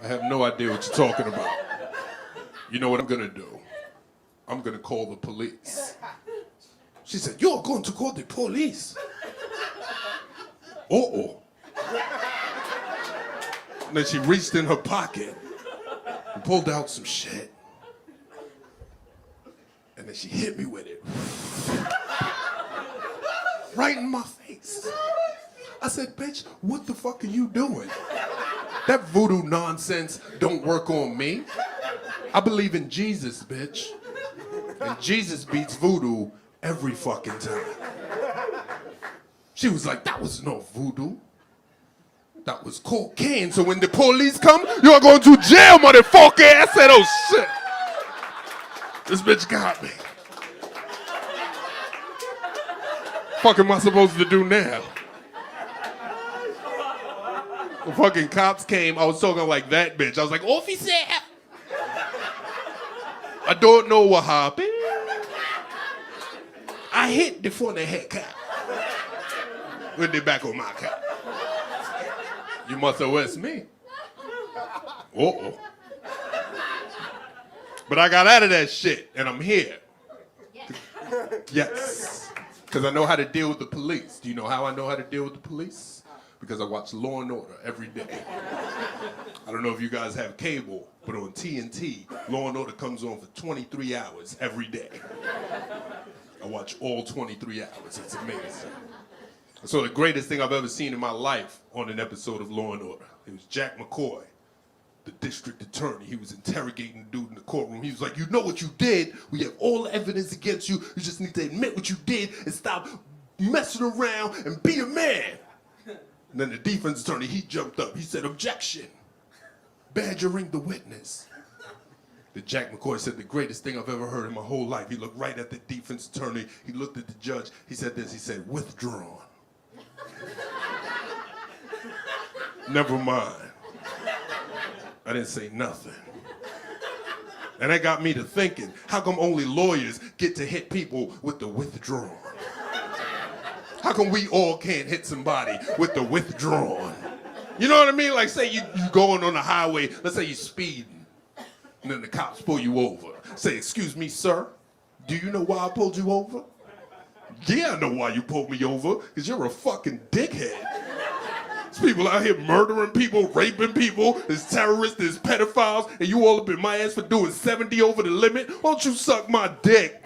I have no idea what you're talking about. You know what I'm gonna do? I'm gonna call the police. She said, you're going to call the police? Uh-oh. And then she reached in her pocket and pulled out some shit. And then she hit me with it. Right in my face. I said, bitch, what the fuck are you doing? That voodoo nonsense don't work on me. I believe in Jesus, bitch. And Jesus beats voodoo every fucking time. She was like, that was no voodoo. That was cocaine. So when the police come, you're going to jail, motherfucker. I said, oh shit. This bitch got me. Fuck am I supposed to do now? The fucking cops came, I was talking like that bitch. I was like, officer, I don't know what happened. I hit the front of her car with the back of my car. You must arrest me. Uh-oh. But I got out of that shit, and I'm here. Yes. Because I know how to deal with the police. Do you know how I know how to deal with the police? Because I watch Law and Order every day. I don't know if you guys have cable, but on TNT, Law and Order comes on for 23 hours every day. I watch all 23 hours. It's amazing. So the greatest thing I've ever seen in my life on an episode of Law and Order, it was Jack McCoy, the district attorney. He was interrogating the dude in the courtroom. He was like, you know what you did. We have all the evidence against you. You just need to admit what you did and stop messing around and be a man. And then the defense attorney, he jumped up. He said, objection. Badgering the witness. The Jack McCoy said, the greatest thing I've ever heard in my whole life. He looked right at the defense attorney. He looked at the judge. He said this. He said, withdrawn. Never mind. I didn't say nothing. And that got me to thinking, how come only lawyers get to hit people with the withdrawn? How come we all can't hit somebody with the withdrawn? You know what I mean? Like, say you going on the highway, let's say you're speeding, and then the cops pull you over. Say, excuse me, sir, do you know why I pulled you over? Yeah, I know why you pulled me over, because you're a fucking dickhead. There's people out here murdering people, raping people, there's terrorists, there's pedophiles, and you all up in my ass for doing 70 over the limit? Why don't you suck my dick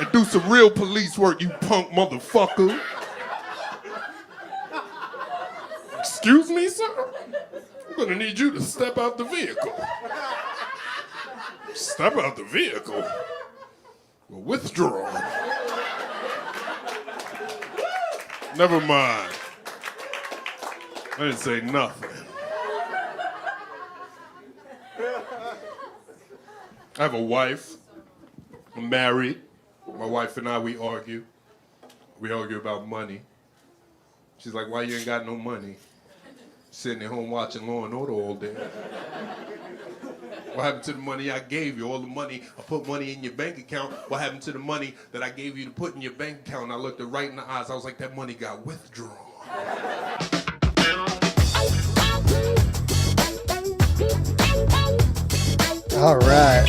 and do some real police work, you punk motherfucker? Excuse me, sir? I'm gonna need you to step out the vehicle. Step out the vehicle? Well, withdraw. Never mind. I didn't say nothing. I have a wife. I'm married. My wife and I, we argue. We argue about money. She's like, why you ain't got no money? Sitting at home watching Law and Order all day. What happened to the money I gave you? All the money, I put money in your bank account. What happened to the money that I gave you to put in your bank account? And I looked her right in the eyes. I was like, that money got withdrawn. All right.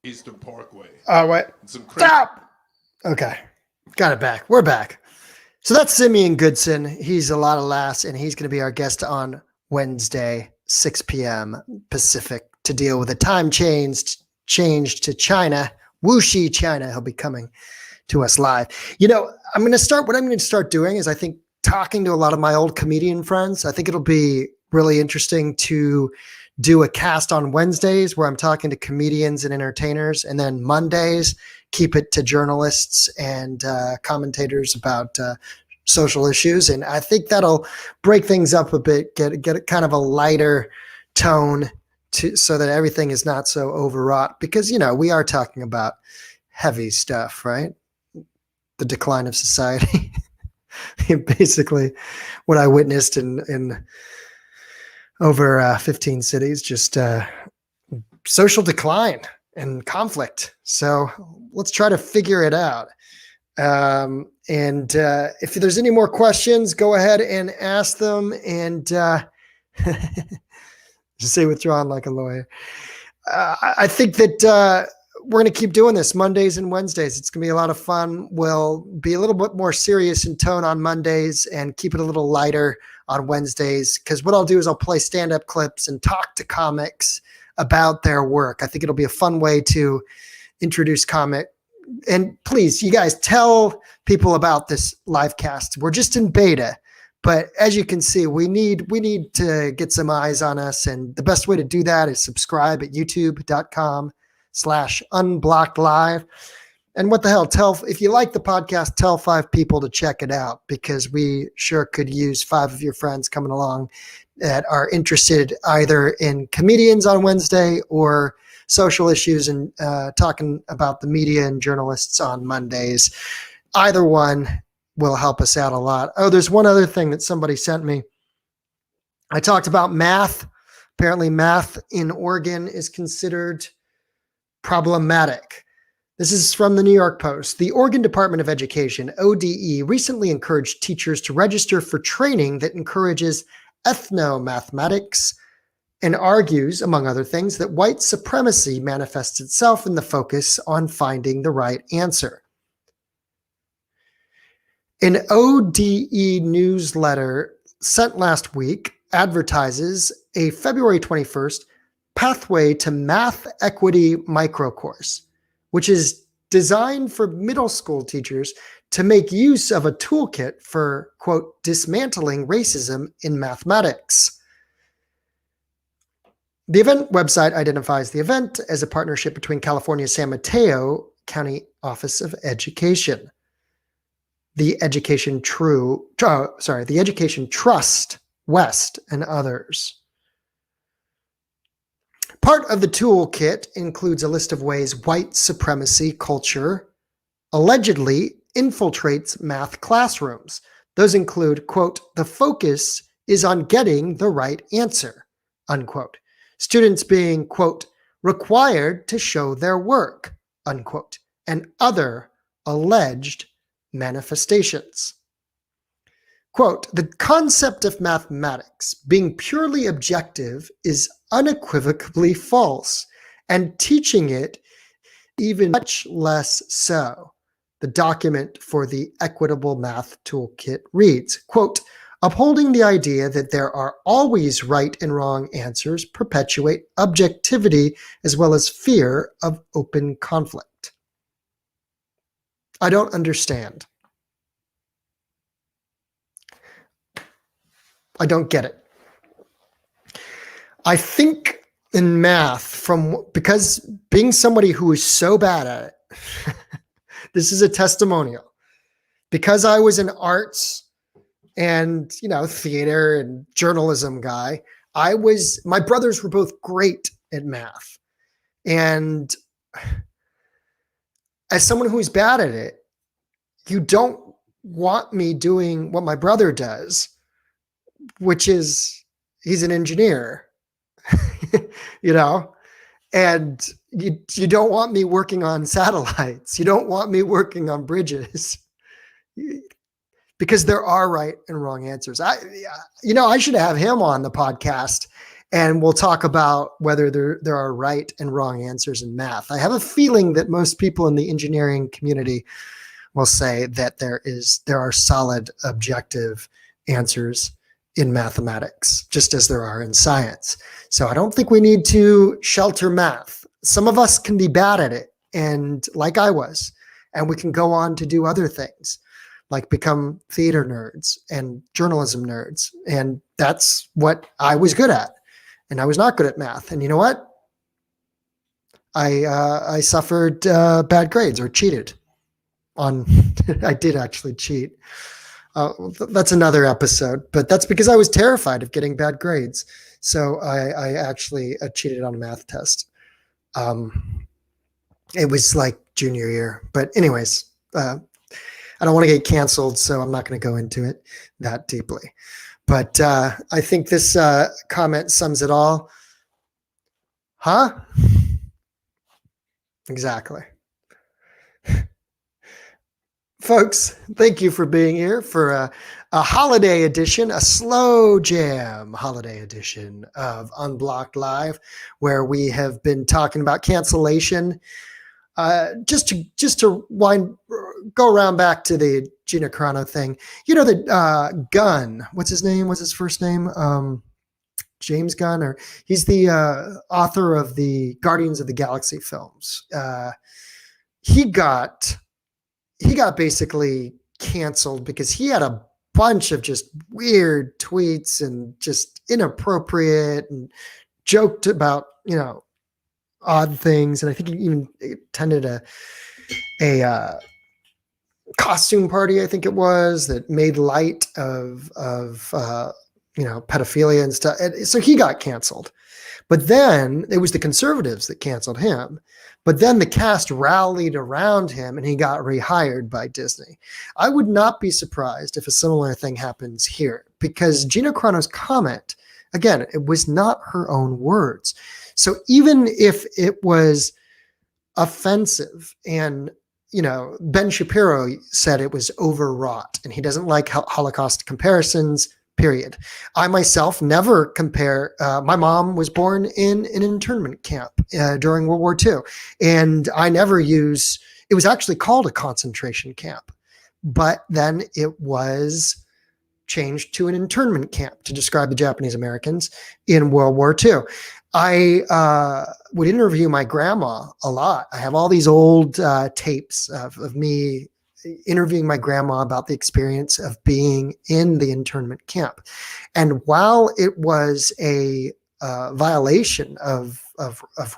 Eastern Parkway. Oh, wait. Some crazy- Stop! Okay. Got it back. We're back. So that's Simeon Goodson. He's a lot of laughs, and he's going to be our guest on Wednesday, 6 p.m. Pacific, to deal with a time change to China, Wuxi, China. He'll be coming to us live. You know, what I'm going to start doing is I think talking to a lot of my old comedian friends. I think it'll be really interesting to do a cast on Wednesdays where I'm talking to comedians and entertainers, and then Mondays keep it to journalists and commentators about social issues. And I think that'll break things up a bit, get kind of a lighter tone so that everything is not so overwrought, because, you know, we are talking about heavy stuff, right? The decline of society. Basically what I witnessed in over 15 cities, just social decline and conflict. So let's try to figure it out. And if there's any more questions, go ahead and ask them, and just say withdrawn like a lawyer. I think that we're going to keep doing this Mondays and Wednesdays. It's going to be a lot of fun. We'll be a little bit more serious in tone on Mondays and keep it a little lighter on Wednesdays, because what I'll do is I'll play stand-up clips and talk to comics about their work. I think it'll be a fun way to introduce comic. And please, you guys, tell people about this live cast. We're just in beta, but as you can see, we need to get some eyes on us. And the best way to do that is subscribe at youtube.com/unblockedlive. And what the hell, if you like the podcast, tell 5 people to check it out, because we sure could use 5 of your friends coming along that are interested either in comedians on Wednesday or social issues and talking about the media and journalists on Mondays. Either one will help us out a lot. Oh, there's one other thing that somebody sent me. I talked about math. Apparently math in Oregon is considered problematic. This is from the New York Post. The Oregon Department of Education, ODE, recently encouraged teachers to register for training that encourages ethnomathematics and argues, among other things, that white supremacy manifests itself in the focus on finding the right answer. An ODE newsletter sent last week advertises a February 21st Pathway to Math Equity microcourse, which is designed for middle school teachers to make use of a toolkit for, quote, dismantling racism in mathematics. The event website identifies the event as a partnership between California's San Mateo County Office of Education, the Education Trust West, and others. Part of the toolkit includes a list of ways white supremacy culture allegedly infiltrates math classrooms. Those include, quote, the focus is on getting the right answer, unquote. Students being, quote, required to show their work, unquote, and other alleged manifestations. Quote, the concept of mathematics being purely objective is unequivocally false, and teaching it even much less so. The document for the Equitable Math Toolkit reads, quote, upholding the idea that there are always right and wrong answers perpetuate objectivity as well as fear of open conflict. I don't understand. I don't get it. I think in math, because being somebody who is so bad at it, this is a testimonial. Because I was an arts and, theater and journalism guy, my brothers were both great at math. And as someone who's bad at it, you don't want me doing what my brother does, which is he's an engineer, and you don't want me working on satellites. You don't want me working on bridges because there are right and wrong answers. I should have him on the podcast and we'll talk about whether there are right and wrong answers in math. I have a feeling that most people in the engineering community will say that there are solid objective answers in mathematics, just as there are in science. So I don't think we need to shelter math. Some of us can be bad at it, and like I was, and we can go on to do other things, like become theater nerds and journalism nerds. And that's what I was good at. And I was not good at math. And you know what? I suffered bad grades or cheated on. I did actually cheat. That's another episode, but that's because I was terrified of getting bad grades. So I actually cheated on a math test. It was like junior year, but anyways, I don't want to get canceled, so I'm not going to go into it that deeply. But I think this comment sums it all. Huh? Exactly. Folks, thank you for being here for a holiday edition, a slow jam holiday edition of Unblocked Live, where we have been talking about cancellation. Just to go around back to the Gina Carano thing. The Gunn, what's his name? What's his first name? James Gunn, or he's the author of the Guardians of the Galaxy films. He got basically canceled because he had a bunch of just weird tweets and just inappropriate and joked about, odd things. And I think he even attended a costume party, I think it was, that made light of pedophilia and stuff. And so he got canceled. But then it was the conservatives that canceled him. But then the cast rallied around him and he got rehired by Disney. I would not be surprised if a similar thing happens here, because Gina Carano's comment, again, it was not her own words. So even if it was offensive and, Ben Shapiro said it was overwrought and he doesn't like Holocaust comparisons, period. I myself never compare. My mom was born in an internment camp during World War II, and I never use. It was actually called a concentration camp, but then it was changed to an internment camp to describe the Japanese Americans in World War II. I would interview my grandma a lot. I have all these old tapes of me interviewing my grandma about the experience of being in the internment camp. And while it was a violation of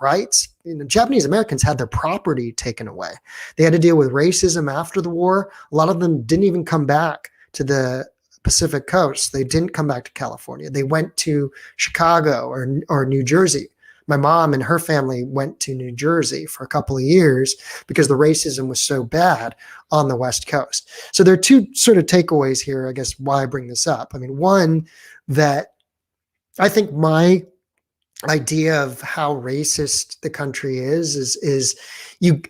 rights, Japanese Americans had their property taken away. They had to deal with racism after the war. A lot of them didn't even come back to the Pacific Coast. They didn't come back to California. They went to Chicago or New Jersey. My mom and her family went to New Jersey for a couple of years because the racism was so bad on the West Coast. So there are two sort of takeaways here, I guess, why I bring this up. I mean, one, that I think my idea of how racist the country is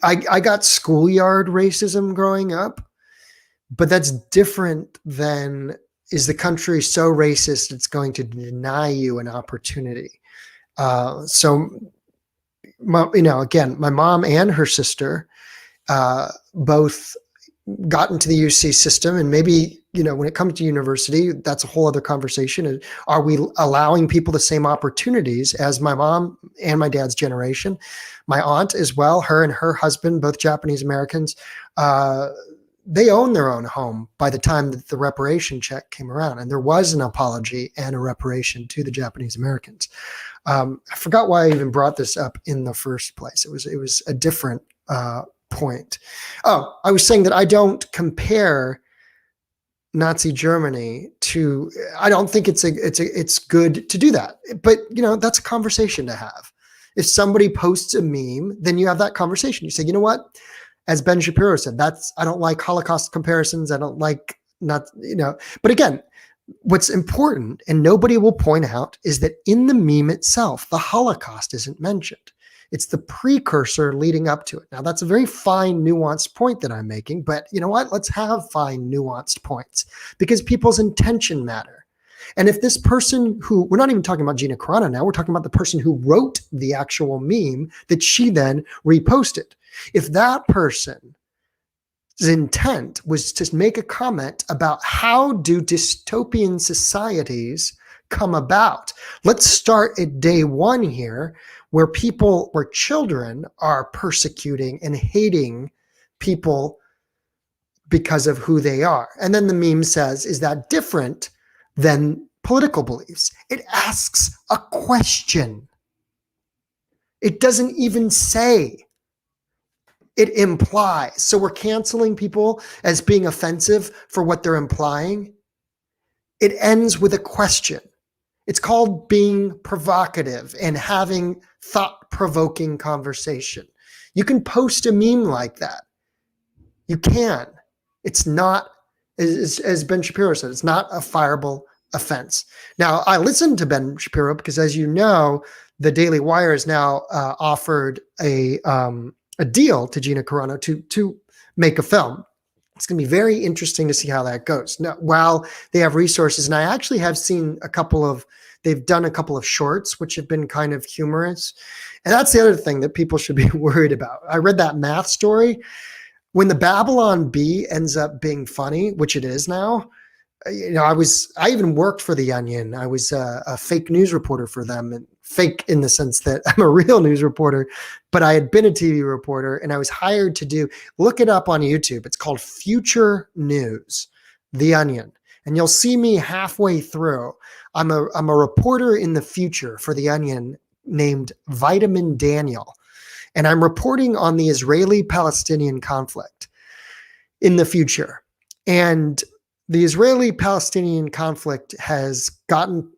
I got schoolyard racism growing up, but that's different than, is the country so racist it's going to deny you an opportunity? So, again, my mom and her sister both got into the UC system, and maybe, when it comes to university, that's a whole other conversation. Are we allowing people the same opportunities as my mom and my dad's generation? My aunt as well, her and her husband, both Japanese Americans, they own their own home by the time that the reparation check came around, and there was an apology and a reparation to the Japanese Americans. I forgot why I even brought this up in the first place. It was a different point. Oh, I was saying that I don't compare Nazi Germany to. I don't think it's good to do that. But that's a conversation to have. If somebody posts a meme, then you have that conversation. You say, you know what? As Ben Shapiro said, I don't like Holocaust comparisons. I don't like But again, what's important, and nobody will point out, is that in the meme itself, the Holocaust isn't mentioned. It's the precursor leading up to it. Now, that's a very fine, nuanced point that I'm making, but you know what? Let's have fine, nuanced points, because people's intention matter. And if this person we're not even talking about Gina Carano now, we're talking about the person who wrote the actual meme that she then reposted. If that person's intent was to make a comment about how do dystopian societies come about, let's start at day one here, where children are persecuting and hating people because of who they are. And then the meme says, is that different than political beliefs? It asks a question. It doesn't even say. It implies. So we're canceling people as being offensive for what they're implying. It ends with a question. It's called being provocative and having thought-provoking conversation. You can post a meme like that. You can. It's not, as Ben Shapiro said, it's not a fireable offense. Now, I listened to Ben Shapiro because, as you know, the Daily Wire has now offered a deal to Gina Carano to make a film. It's going to be very interesting to see how that goes. Now, while they have resources, and I actually have seen they've done a couple of shorts, which have been kind of humorous. And that's the other thing that people should be worried about. I read that math story. When the Babylon Bee ends up being funny, which it is now, I even worked for The Onion. I was a fake news reporter for them, and fake in the sense that I'm a real news reporter, but I had been a TV reporter, and I was hired to look it up on YouTube. It's called Future News, The Onion. And you'll see me halfway through. I'm a reporter in the future for The Onion named Vitamin Daniel. And I'm reporting on the Israeli-Palestinian conflict in the future. And the Israeli-Palestinian conflict has gotten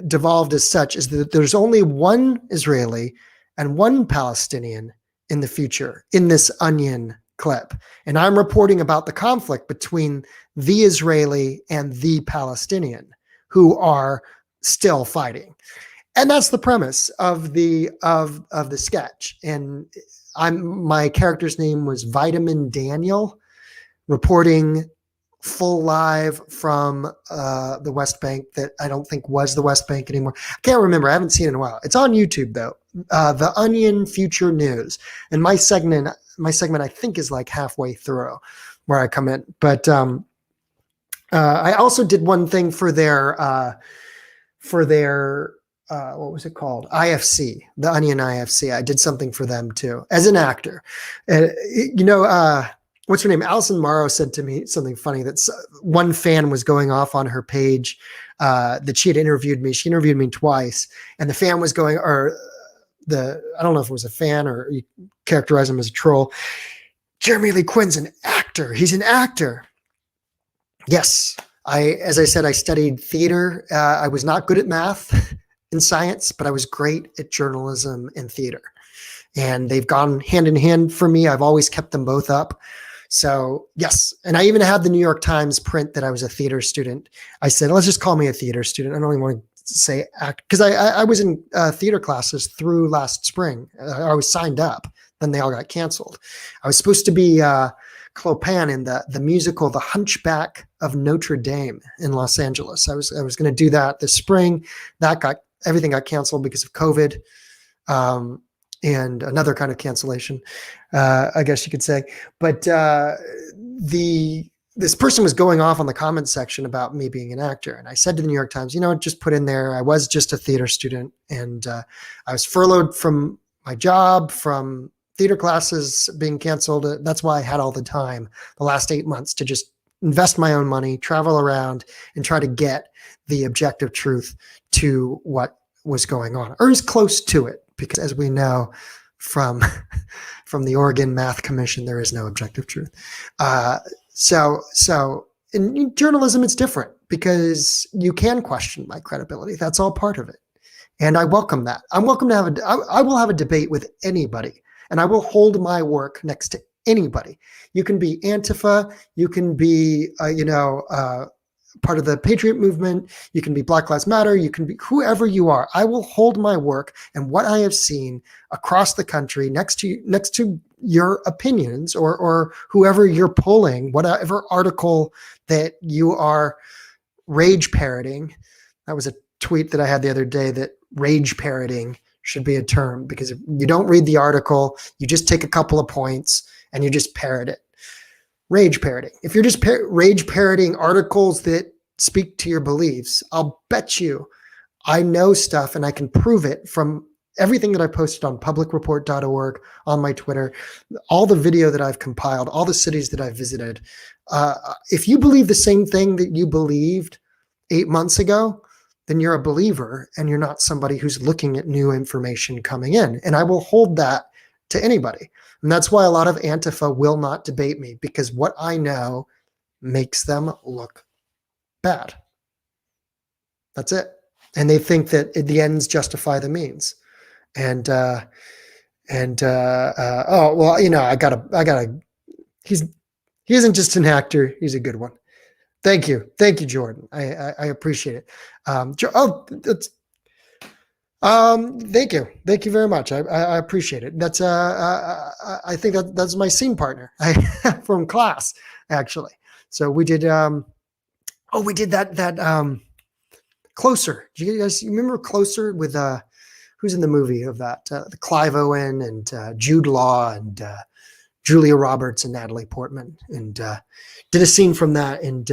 devolved as such is that there's only one Israeli and one Palestinian in the future in this Onion clip. And I'm reporting about the conflict between the Israeli and the Palestinian who are still fighting. And that's the premise of the sketch. And my character's name was Vitamin Daniel, reporting full live from the West Bank that I don't think was the West Bank anymore. I can't remember. I haven't seen it in a while. It's on YouTube though. The Onion Future News. And my segment I think is like halfway through where I come in. But I also did one thing for their what was it called? IFC, the Onion IFC. I did something for them too as an actor. What's her name? Alison Morrow said to me something funny that one fan was going off on her page that she had interviewed me. She interviewed me twice, and the fan was going, I don't know if it was a fan or you characterize him as a troll. Jeremy Lee Quinn's an actor. He's an actor. Yes. As I said, I studied theater. I was not good at math and science, but I was great at journalism and theater. And they've gone hand in hand for me. I've always kept them both up. So yes. And I even had the New York Times print that I was a theater student. I said, let's just call me a theater student. I don't even want to say act, because I was in theater classes through last spring. I was signed up, then they all got canceled. I was supposed to be Clopin in the musical The Hunchback of Notre Dame in Los Angeles. I was going to do that this spring. Everything got canceled because of COVID, and another kind of cancellation, I guess you could say. But this person was going off on the comments section about me being an actor. And I said to the New York Times, just put in there, I was just a theater student, and I was furloughed from my job, from theater classes being canceled. That's why I had all the time the last 8 months to just invest my own money, travel around, and try to get the objective truth to what was going on, or as close to it, because as we know from the Oregon Math Commission, there is no objective truth. So in journalism, it's different because you can question my credibility. That's all part of it. And I welcome that. I'm welcome to I will have a debate with anybody, and I will hold my work next to anybody. You can be Antifa, you can be, part of the Patriot movement, you can be Black Lives Matter, you can be whoever you are. I will hold my work and what I have seen across the country next to your opinions or whoever you're pulling, whatever article that you are rage parroting. That was a tweet that I had the other day, that rage parroting should be a term, because if you don't read the article, you just take a couple of points and you just parrot it. Rage parroting. If you're just rage parroting articles that speak to your beliefs, I'll bet you I know stuff and I can prove it from everything that I posted on publicreport.org, on my Twitter, all the video that I've compiled, all the cities that I've visited. If you believe the same thing that you believed 8 months ago, then you're a believer and you're not somebody who's looking at new information coming in. And I will hold that to anybody. And that's why a lot of Antifa will not debate me, because what I know makes them look bad. That's it. And they think that the ends justify the means. I gotta, he isn't just an actor. He's a good one. Thank you, Jordan. I appreciate it. Thank you very much. I appreciate it. That's I think that's my scene partner from class, actually. So we did that Closer. Do you guys remember Closer with who's in the movie of that? The Clive Owen and Jude Law and Julia Roberts and Natalie Portman, and did a scene from that, and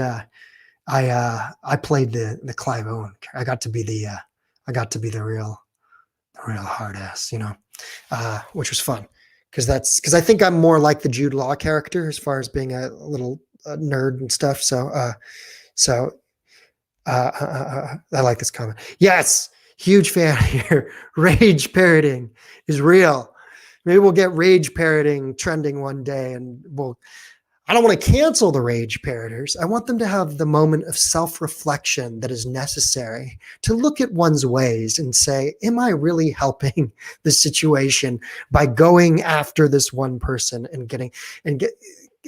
I played the Clive Owen. I got to be the real hard ass, which was fun, because I think I'm more like the Jude Law character as far as being a little nerd and stuff. So I like this comment. Yes, huge fan here. Rage parroting is real. Maybe we'll get rage parroting trending one day, and I don't want to cancel the rage parroters. I want them to have the moment of self-reflection that is necessary to look at one's ways and say, am I really helping the situation by going after this one person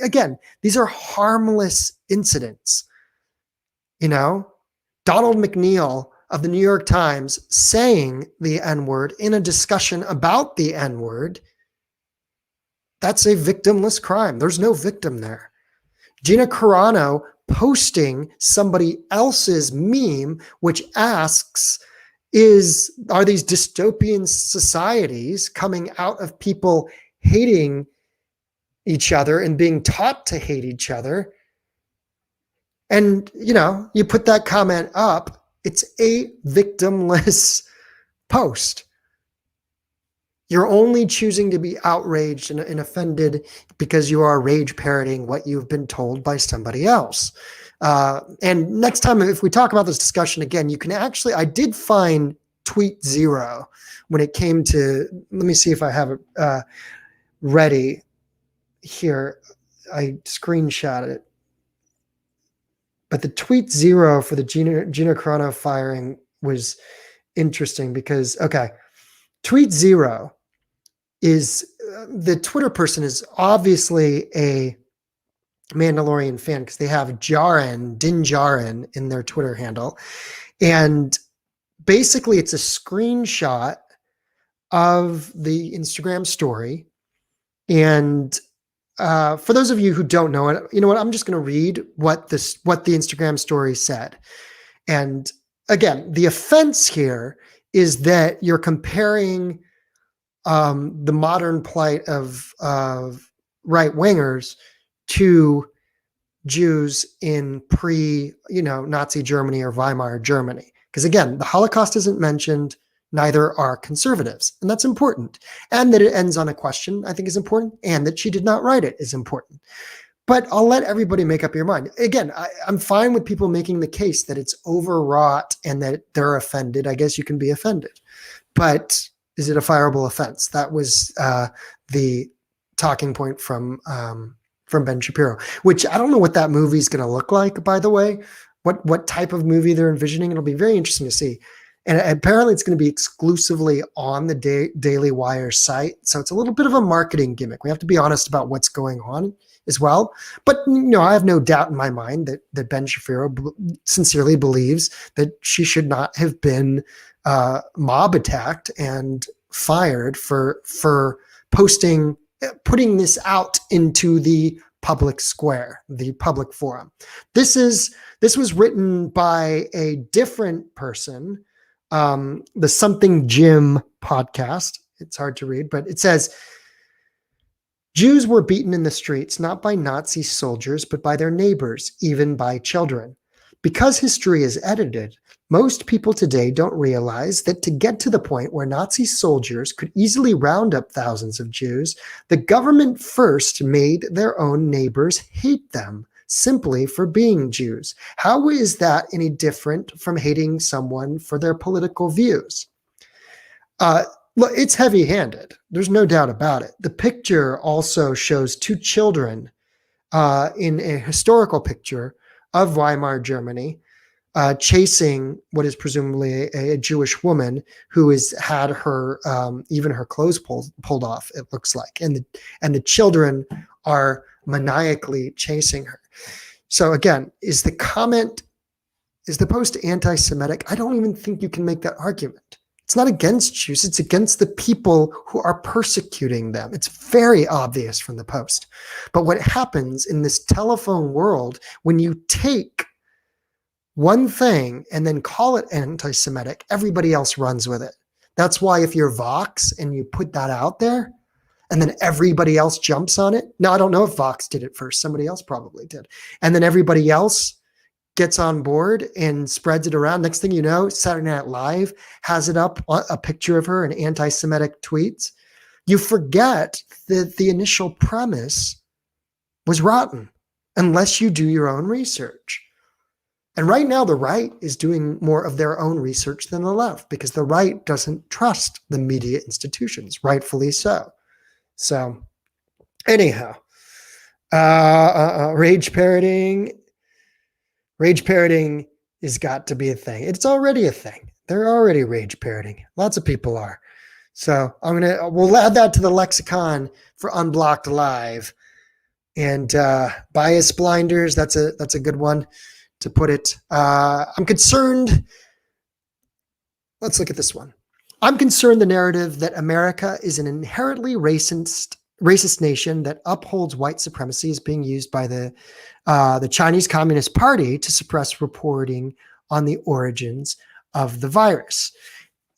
again, these are harmless incidents. Donald McNeil of the New York Times saying the N-word in a discussion about the N-word, that's a victimless crime. There's no victim there. Gina Carano posting somebody else's meme, which asks, are these dystopian societies coming out of people hating each other and being taught to hate each other? And, you put that comment up, it's a victimless post. You're only choosing to be outraged and offended because you are rage parroting what you've been told by somebody else. And next time, if we talk about this discussion again, you can I did find tweet 0 when it came to, let me see if I have it ready here. I screenshot it. But the tweet 0 for the Gina Carano firing was interesting because, tweet 0 is the Twitter person is obviously a Mandalorian fan because they have Din Djarin in their Twitter handle. And basically it's a screenshot of the Instagram story. And for those of you who don't know it, you know what? I'm just going to read what the Instagram story said. And again, the offense here is that you're comparing the modern plight of right wingers to Jews in Nazi Germany or Weimar Germany. Because again, the Holocaust isn't mentioned, neither are conservatives. And that's important. And that it ends on a question, I think, is important. And that she did not write it is important. But I'll let everybody make up your mind. Again, I'm fine with people making the case that it's overwrought and that they're offended. I guess you can be offended. But is it a fireable offense? That was the talking point from Ben Shapiro, which I don't know what that movie is going to look like, by the way, what type of movie they're envisioning. It'll be very interesting to see. And apparently it's going to be exclusively on the Daily Wire site. So it's a little bit of a marketing gimmick. We have to be honest about what's going on as well. But, I have no doubt in my mind that Ben Shapiro sincerely believes that she should not have been mob attacked and fired for putting this out into the public square, the public forum. This was written by a different person, the Something Jim podcast. It's hard to read, but it says, Jews were beaten in the streets, not by Nazi soldiers, but by their neighbors, even by children. Because history is edited, most people today don't realize that to get to the point where Nazi soldiers could easily round up thousands of Jews, the government first made their own neighbors hate them simply for being Jews. How is that any different from hating someone for their political views? Look, it's heavy-handed. There's no doubt about it. The picture also shows two children in a historical picture of Weimar Germany, chasing what is presumably a Jewish woman who has had her even her clothes pulled off. It looks like, and the children are maniacally chasing her. So again, is the post anti-Semitic? I don't even think you can make that argument. It's not against Jews. It's against the people who are persecuting them. It's very obvious from the post. But what happens in this telephone world when you take one thing and then call it anti-Semitic, everybody else runs with it. That's why if you're Vox and you put that out there and then everybody else jumps on it. Now, I don't know if Vox did it first. Somebody else probably did. And then everybody else gets on board and spreads it around. Next thing you know, Saturday Night Live has it up, a picture of her in anti-Semitic tweets. You forget that the initial premise was rotten unless you do your own research. And right now, the right is doing more of their own research than the left because the right doesn't trust the media institutions, rightfully so. So anyhow, rage parroting has got to be a thing. It's already a thing. They're already rage parroting. Lots of people are. So we'll add that to the lexicon for Unblocked Live. And bias blinders, that's a good one to put it. I'm concerned. Let's look at this one. I'm concerned the narrative that America is an inherently racist nation that upholds white supremacy is being used by the Chinese Communist Party to suppress reporting on the origins of the virus.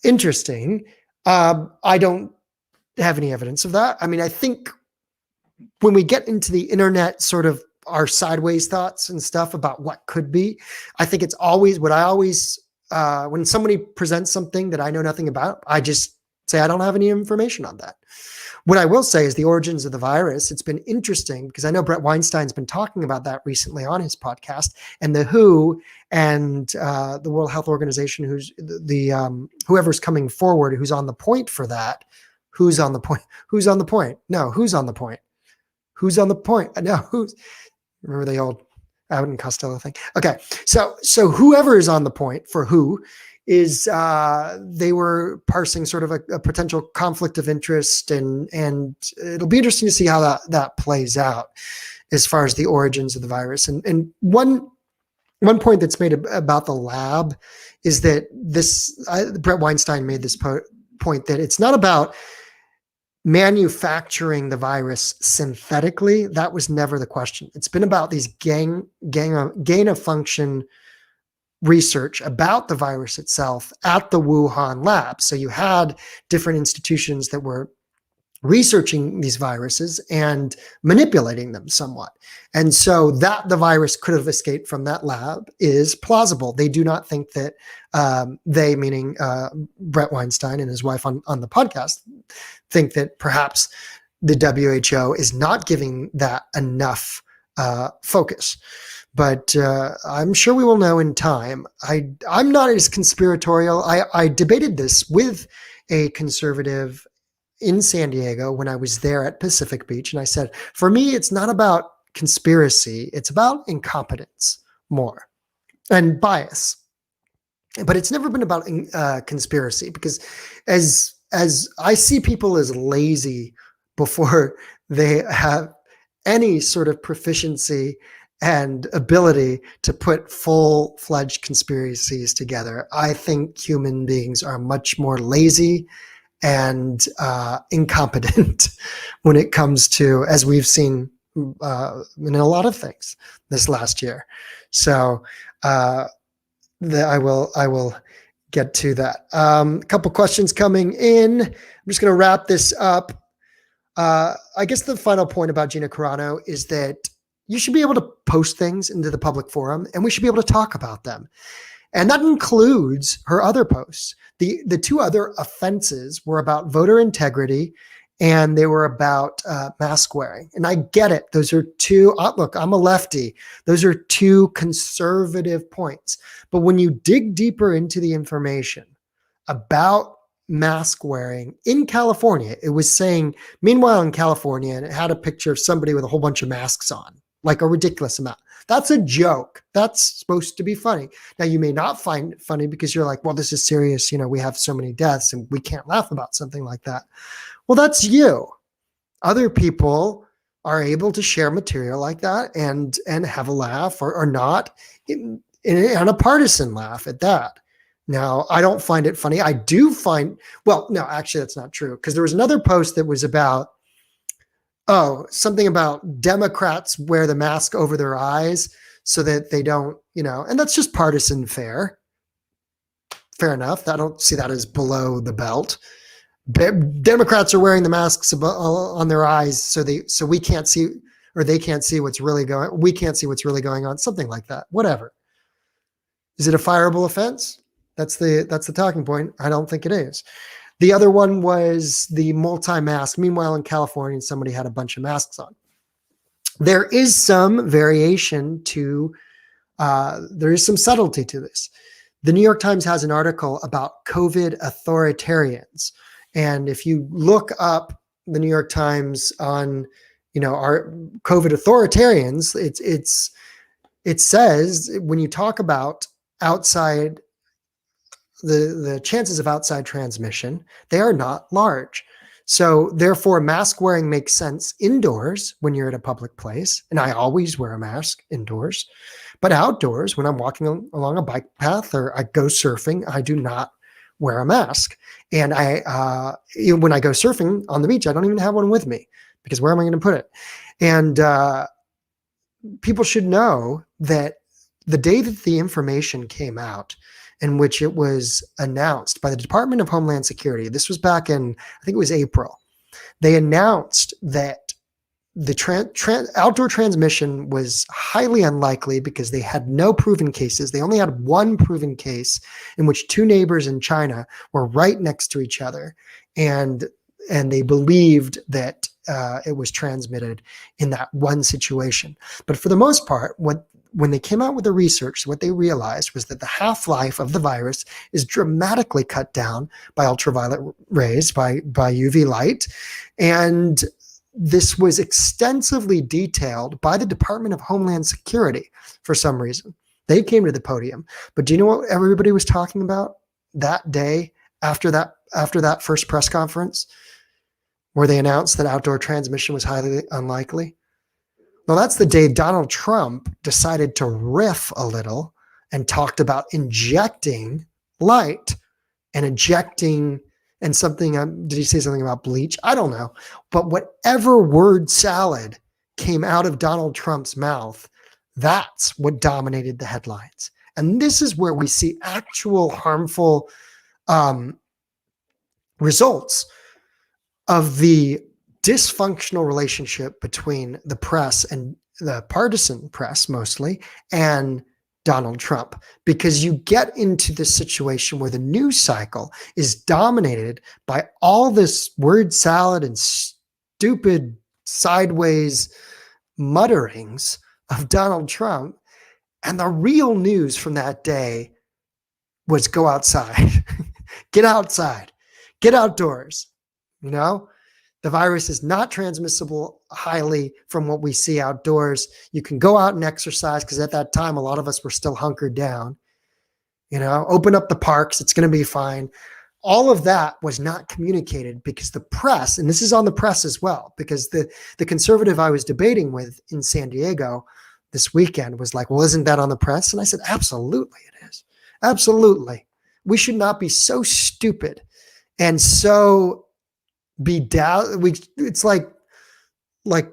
Interesting. I don't have any evidence of that. I mean, I think when we get into the internet, sort of our sideways thoughts and stuff about what could be, I think it's always what I always, when somebody presents something that I know nothing about, I just say, I don't have any information on that. What I will say is the origins of the virus. It's been interesting because I know Brett Weinstein's been talking about that recently on his podcast, and the WHO and the World Health Organization, who's whoever's coming forward, who's on the point for that. Who's on the point? Who's on the point? No, who's on the point? Who's on the point? No, who's? Remember the old Abbott and Costello thing? Okay, so whoever is on the point for who is they were parsing sort of a potential conflict of interest, and it'll be interesting to see how that plays out as far as the origins of the virus. And one one point that's made about the lab is that Brett Weinstein made this point that it's not about manufacturing the virus synthetically. That was never the question. It's been about these gain of function research about the virus itself at the Wuhan lab. So you had different institutions that were researching these viruses and manipulating them somewhat. And so that the virus could have escaped from that lab is plausible. They do not think that they, meaning Brett Weinstein and his wife on the podcast, think that perhaps the WHO is not giving that enough focus. But I'm sure we will know in time. I'm not as conspiratorial. I debated this with a conservative in San Diego when I was there at Pacific Beach. And I said, for me, it's not about conspiracy. It's about incompetence more and bias. But it's never been about conspiracy, because as I see people as lazy before they have any sort of proficiency and ability to put full-fledged conspiracies together. I think human beings are much more lazy and incompetent when it comes to, as we've seen in a lot of things this last year. So I will get to that. A couple questions coming in. I'm just going to wrap this up. I guess the final point about Gina Carano is that you should be able to post things into the public forum, and we should be able to talk about them. And that includes her other posts. The two other offenses were about voter integrity, and they were about mask wearing. And I get it. Those are two, look, I'm a lefty. Those are two conservative points. But when you dig deeper into the information about mask wearing in California, it was saying, meanwhile in California, and it had a picture of somebody with a whole bunch of masks on, like a ridiculous amount. That's a joke. That's supposed to be funny. Now, you may not find it funny because you're like, well, this is serious. You know, we have so many deaths and we can't laugh about something like that. Well, that's you. Other people are able to share material like that and have a laugh or not, and a partisan laugh at that. Now, I don't find it funny. I do find, well, no, actually, that's not true, because there was another post that was about, something about Democrats wear the mask over their eyes so that they don't, and that's just partisan fare. Fair enough. I don't see that as below the belt. Democrats are wearing the masks on their eyes so we can't see, or they can't see what's really going. We can't see what's really going on. Something like that. Whatever. Is it a fireable offense? That's the talking point. I don't think it is. The other one was the multi-mask. Meanwhile, in California, somebody had a bunch of masks on. There is some variation to, there is some subtlety to this. The New York Times has an article about COVID authoritarians. And if you look up the New York Times on, our COVID authoritarians, it says when you talk about outside, the chances of outside transmission, they are not large. So therefore, mask wearing makes sense indoors when you're at a public place. And I always wear a mask indoors. But outdoors, when I'm walking along a bike path or I go surfing, I do not wear a mask. And when I go surfing on the beach, I don't even have one with me, because where am I going to put it? And people should know that the day that the information came out, in which it was announced by the Department of Homeland Security, this was back in, I think it was April, they announced that the outdoor transmission was highly unlikely because they had no proven cases. They only had one proven case in which two neighbors in China were right next to each other, and they believed that it was transmitted in that one situation. But for the most part, when they came out with the research, what they realized was that the half-life of the virus is dramatically cut down by ultraviolet rays, by UV light. And this was extensively detailed by the Department of Homeland Security for some reason. They came to the podium. But do you know what everybody was talking about that day after that first press conference where they announced that outdoor transmission was highly unlikely? Well, that's the day Donald Trump decided to riff a little and talked about injecting light and ejecting and something. Did he say something about bleach? I don't know. But whatever word salad came out of Donald Trump's mouth, that's what dominated the headlines. And this is where we see actual harmful results of the dysfunctional relationship between the press and the partisan press mostly and Donald Trump, because you get into this situation where the news cycle is dominated by all this word salad and stupid sideways mutterings of Donald Trump. And the real news from that day was go outside, get outside, get outdoors. You know, the virus is not transmissible highly from what we see outdoors. You can go out and exercise, because at that time, a lot of us were still hunkered down. You know, open up the parks. It's going to be fine. All of that was not communicated because the press, and this is on the press as well, because the conservative I was debating with in San Diego this weekend was like, well, isn't that on the press? And I said, absolutely it is. Absolutely. We should not be so stupid and so it's like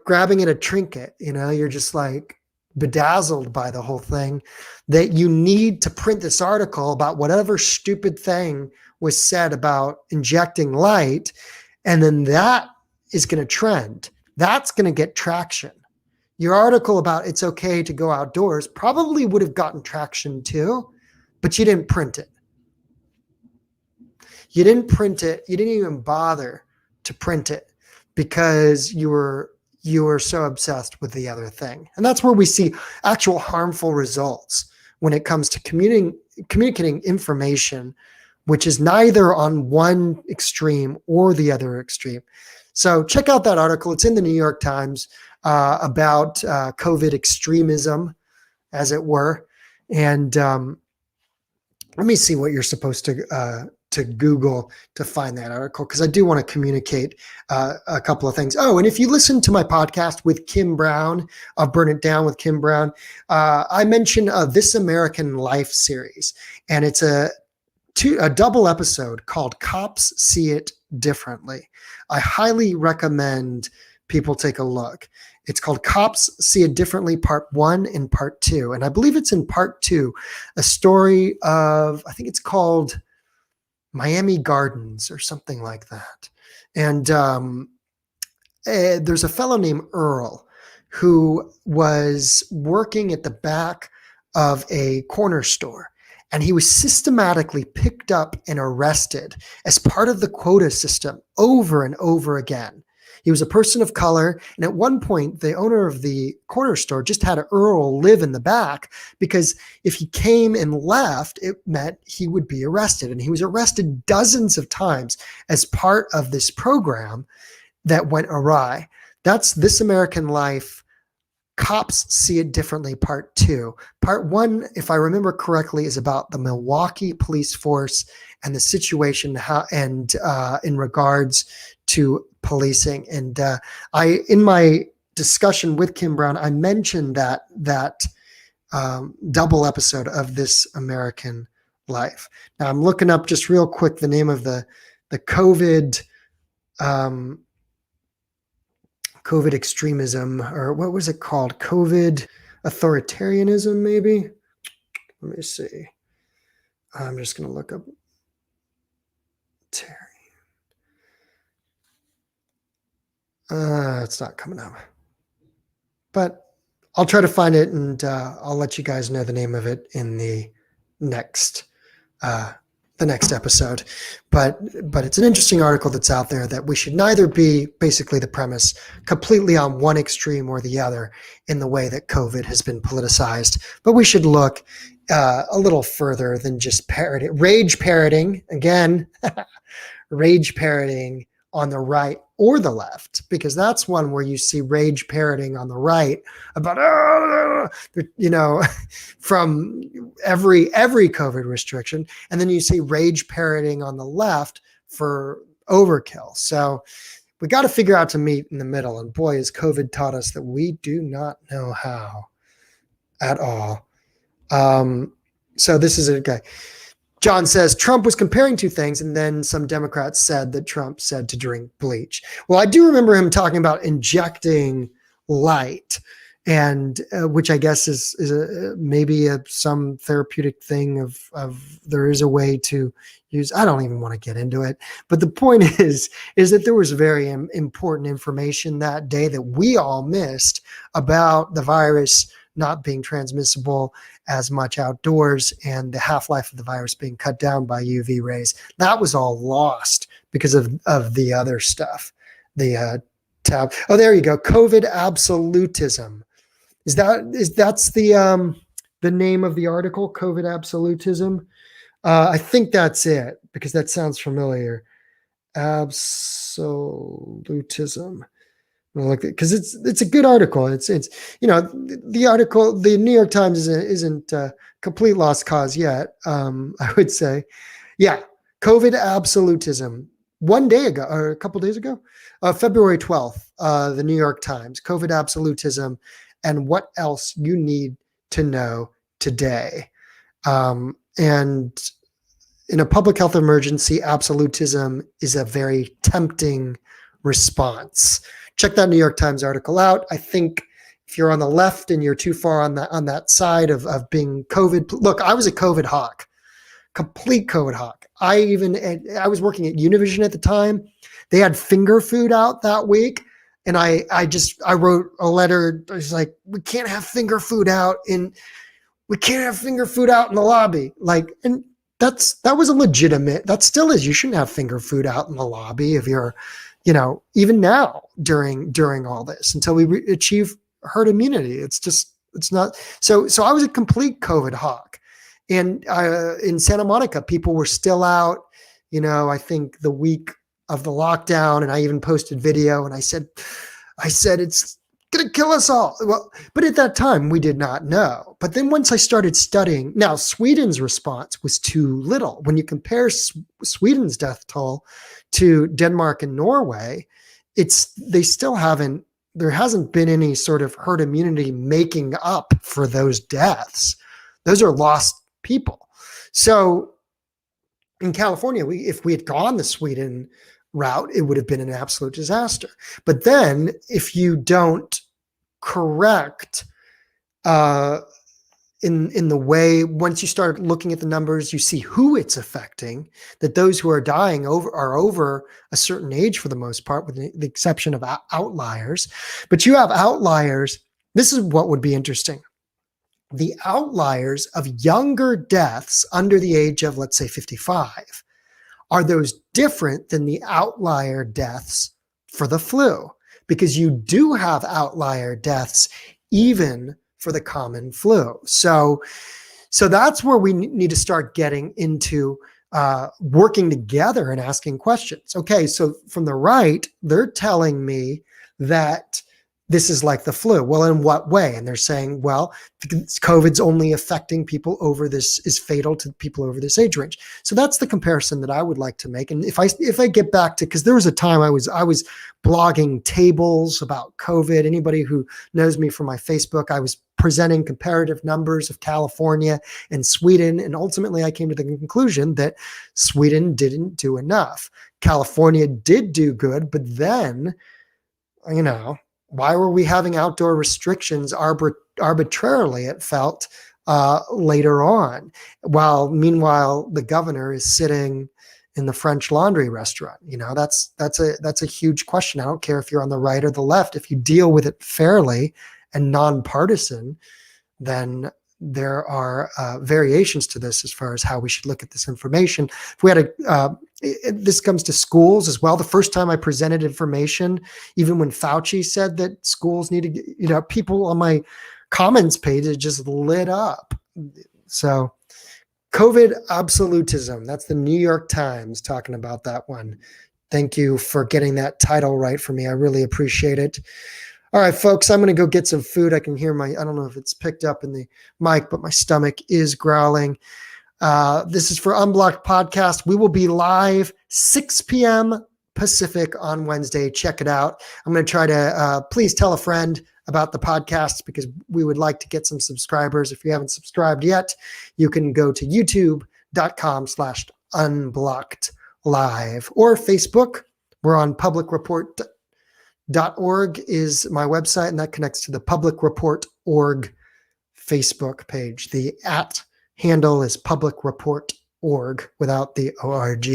grabbing at a trinket, you know, you're just like bedazzled by the whole thing, that you need to print this article about whatever stupid thing was said about injecting light. And then that is going to trend. That's going to get traction. Your article about it's okay to go outdoors probably would have gotten traction too, but you didn't print it. You didn't print it. You didn't even bother to print it because you were so obsessed with the other thing. And that's where we see actual harmful results when it comes to communicating information, which is neither on one extreme or the other extreme. So check out that article. It's in the New York Times about COVID extremism, as it were. And let me see what you're supposed to Google to find that article, because I do want to communicate a couple of things. Oh, and if you listen to my podcast with Kim Brown, Burn It Down with Kim Brown, I mentioned This American Life series, and it's a double episode called Cops See It Differently. I highly recommend people take a look. It's called Cops See It Differently, Part 1 and Part 2. And I believe it's in Part 2, a story of, I think it's called Miami Gardens or something like that. And there's a fellow named Earl who was working at the back of a corner store, and he was systematically picked up and arrested as part of the quota system over and over again. He was a person of color, and at one point, the owner of the corner store just had Earl live in the back, because if he came and left, it meant he would be arrested. And he was arrested dozens of times as part of this program that went awry. That's This American Life, Cops See It Differently, Part 2. Part 1, if I remember correctly, is about the Milwaukee police force and the situation in regards to policing. And in my discussion with Kim Brown, I mentioned that double episode of This American Life. Now I'm looking up just real quick the name of the COVID COVID extremism, or what was it called? COVID authoritarianism, maybe? Let me see. I'm just going to look up Terry. It's not coming up. But I'll try to find it, and I'll let you guys know the name of it in the next episode. But it's an interesting article that's out there, that we should neither be, basically the premise, completely on one extreme or the other in the way that COVID has been politicized. But we should look a little further than just rage parroting, again, rage parroting on the right or the left, because that's one where you see rage parroting on the right about, from every COVID restriction. And then you see rage parroting on the left for overkill. So we got to figure out to meet in the middle. And boy, has COVID taught us that we do not know how at all. So this is a guy. John says Trump was comparing two things, and then some Democrats said that Trump said to drink bleach. Well, I do remember him talking about injecting light, and which I guess is maybe some therapeutic thing of there is a way to use. I don't even want to get into it, but the point is that there was very important information that day that we all missed about the virus not being transmissible as much outdoors and the half-life of the virus being cut down by UV rays. That was all lost because of the other stuff. The tab. Oh, there you go. COVID absolutism. That's the name of the article? COVID absolutism. I think that's it because that sounds familiar. Absolutism. Because it's a good article. It's the article. The New York Times isn't complete lost cause yet. I would say, yeah. COVID absolutism. One day ago or a couple days ago, February 12th, the New York Times. COVID absolutism and what else you need to know today. And in a public health emergency, absolutism is a very tempting response. Check that New York Times article out. I think if you're on the left and you're too far on that side of being COVID, look, I was a COVID hawk, complete COVID hawk. I was working at Univision at the time. They had finger food out that week. And I wrote a letter. I was like, we can't have finger food out in the lobby. And that was a legitimate, that still is, you shouldn't have finger food out in the lobby if you're, even now during all this until we achieve herd immunity. It's not. So I was a complete COVID hawk. And in Santa Monica, people were still out, I think the week of the lockdown. And I even posted video and I said, it's going to kill us all. Well, but at that time we did not know. But then once I started studying, now Sweden's response was too little. When you compare Sweden's death toll to Denmark and Norway, there hasn't been any sort of herd immunity making up for those deaths. Those are lost people. So in California, if we had gone the Sweden route, it would have been an absolute disaster. But then if you don't correct in the way, once you start looking at the numbers, you see who it's affecting, that those who are dying are over a certain age for the most part, with the exception of outliers. But you have outliers. This is what would be interesting. The outliers of younger deaths under the age of, let's say, 55, are those different than the outlier deaths for the flu? Because you do have outlier deaths even for the common flu. So that's where we need to start getting into working together and asking questions. Okay, so from the right, they're telling me that this is like the flu. Well, in what way? And they're saying, well, COVID's only affecting people is fatal to people over this age range. So that's the comparison that I would like to make. And if I get back to, because there was a time I was blogging tables about COVID. Anybody who knows me from my Facebook, I was presenting comparative numbers of California and Sweden. And ultimately I came to the conclusion that Sweden didn't do enough. California did do good, but then, why were we having outdoor restrictions arbitrarily, it felt, later on, meanwhile the governor is sitting in the French Laundry restaurant? That's a huge question. I don't care if you're on the right or the left. If you deal with it fairly and nonpartisan, then there are variations to this as far as how we should look at this information. If we had this comes to schools as well. The first time I presented information, even when Fauci said that schools need to, people on my comments page, it just lit up. So COVID absolutism, that's the New York Times talking about that one. Thank you for getting that title right for me. I really appreciate it. All right, folks, I'm going to go get some food. I can hear I don't know if it's picked up in the mic, but my stomach is growling. This is for Unblocked Podcast. We will be live 6 p.m. Pacific on Wednesday. Check it out. I'm going to try to please tell a friend about the podcast because we would like to get some subscribers. If you haven't subscribed yet, you can go to youtube.com/unblocked live or Facebook. We're on publicreport.org is my website, and that connects to the Public Report org Facebook page. The @handle is Public Report org without the org.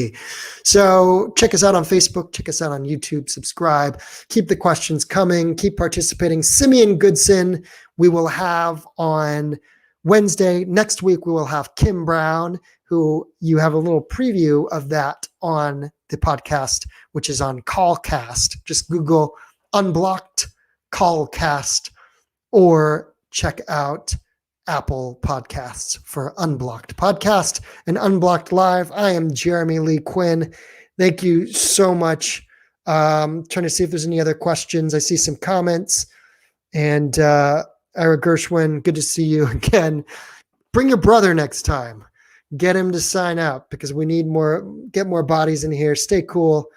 So check us out on Facebook, check us out on YouTube, subscribe, keep the questions coming, keep participating. Simeon Goodson, we will have on Wednesday. Next week, we will have Kim Brown, who you have a little preview of that on the podcast, which is on Callcast. Just Google Unblocked Callcast or check out Apple Podcasts for Unblocked Podcast and Unblocked Live. I am Jeremy Lee Quinn. Thank you so much. Trying to see if there's any other questions. I see some comments. And Ira Gershwin, good to see you again. Bring your brother next time. Get him to sign up because we need get more bodies in here. Stay cool.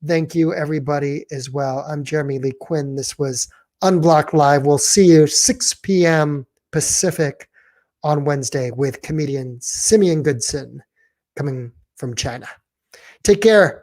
Thank you, everybody, as well. I'm Jeremy Lee Quinn. This was Unblocked Live. We'll see you 6 p.m. Pacific on Wednesday with comedian Simeon Goodson coming from China. Take care.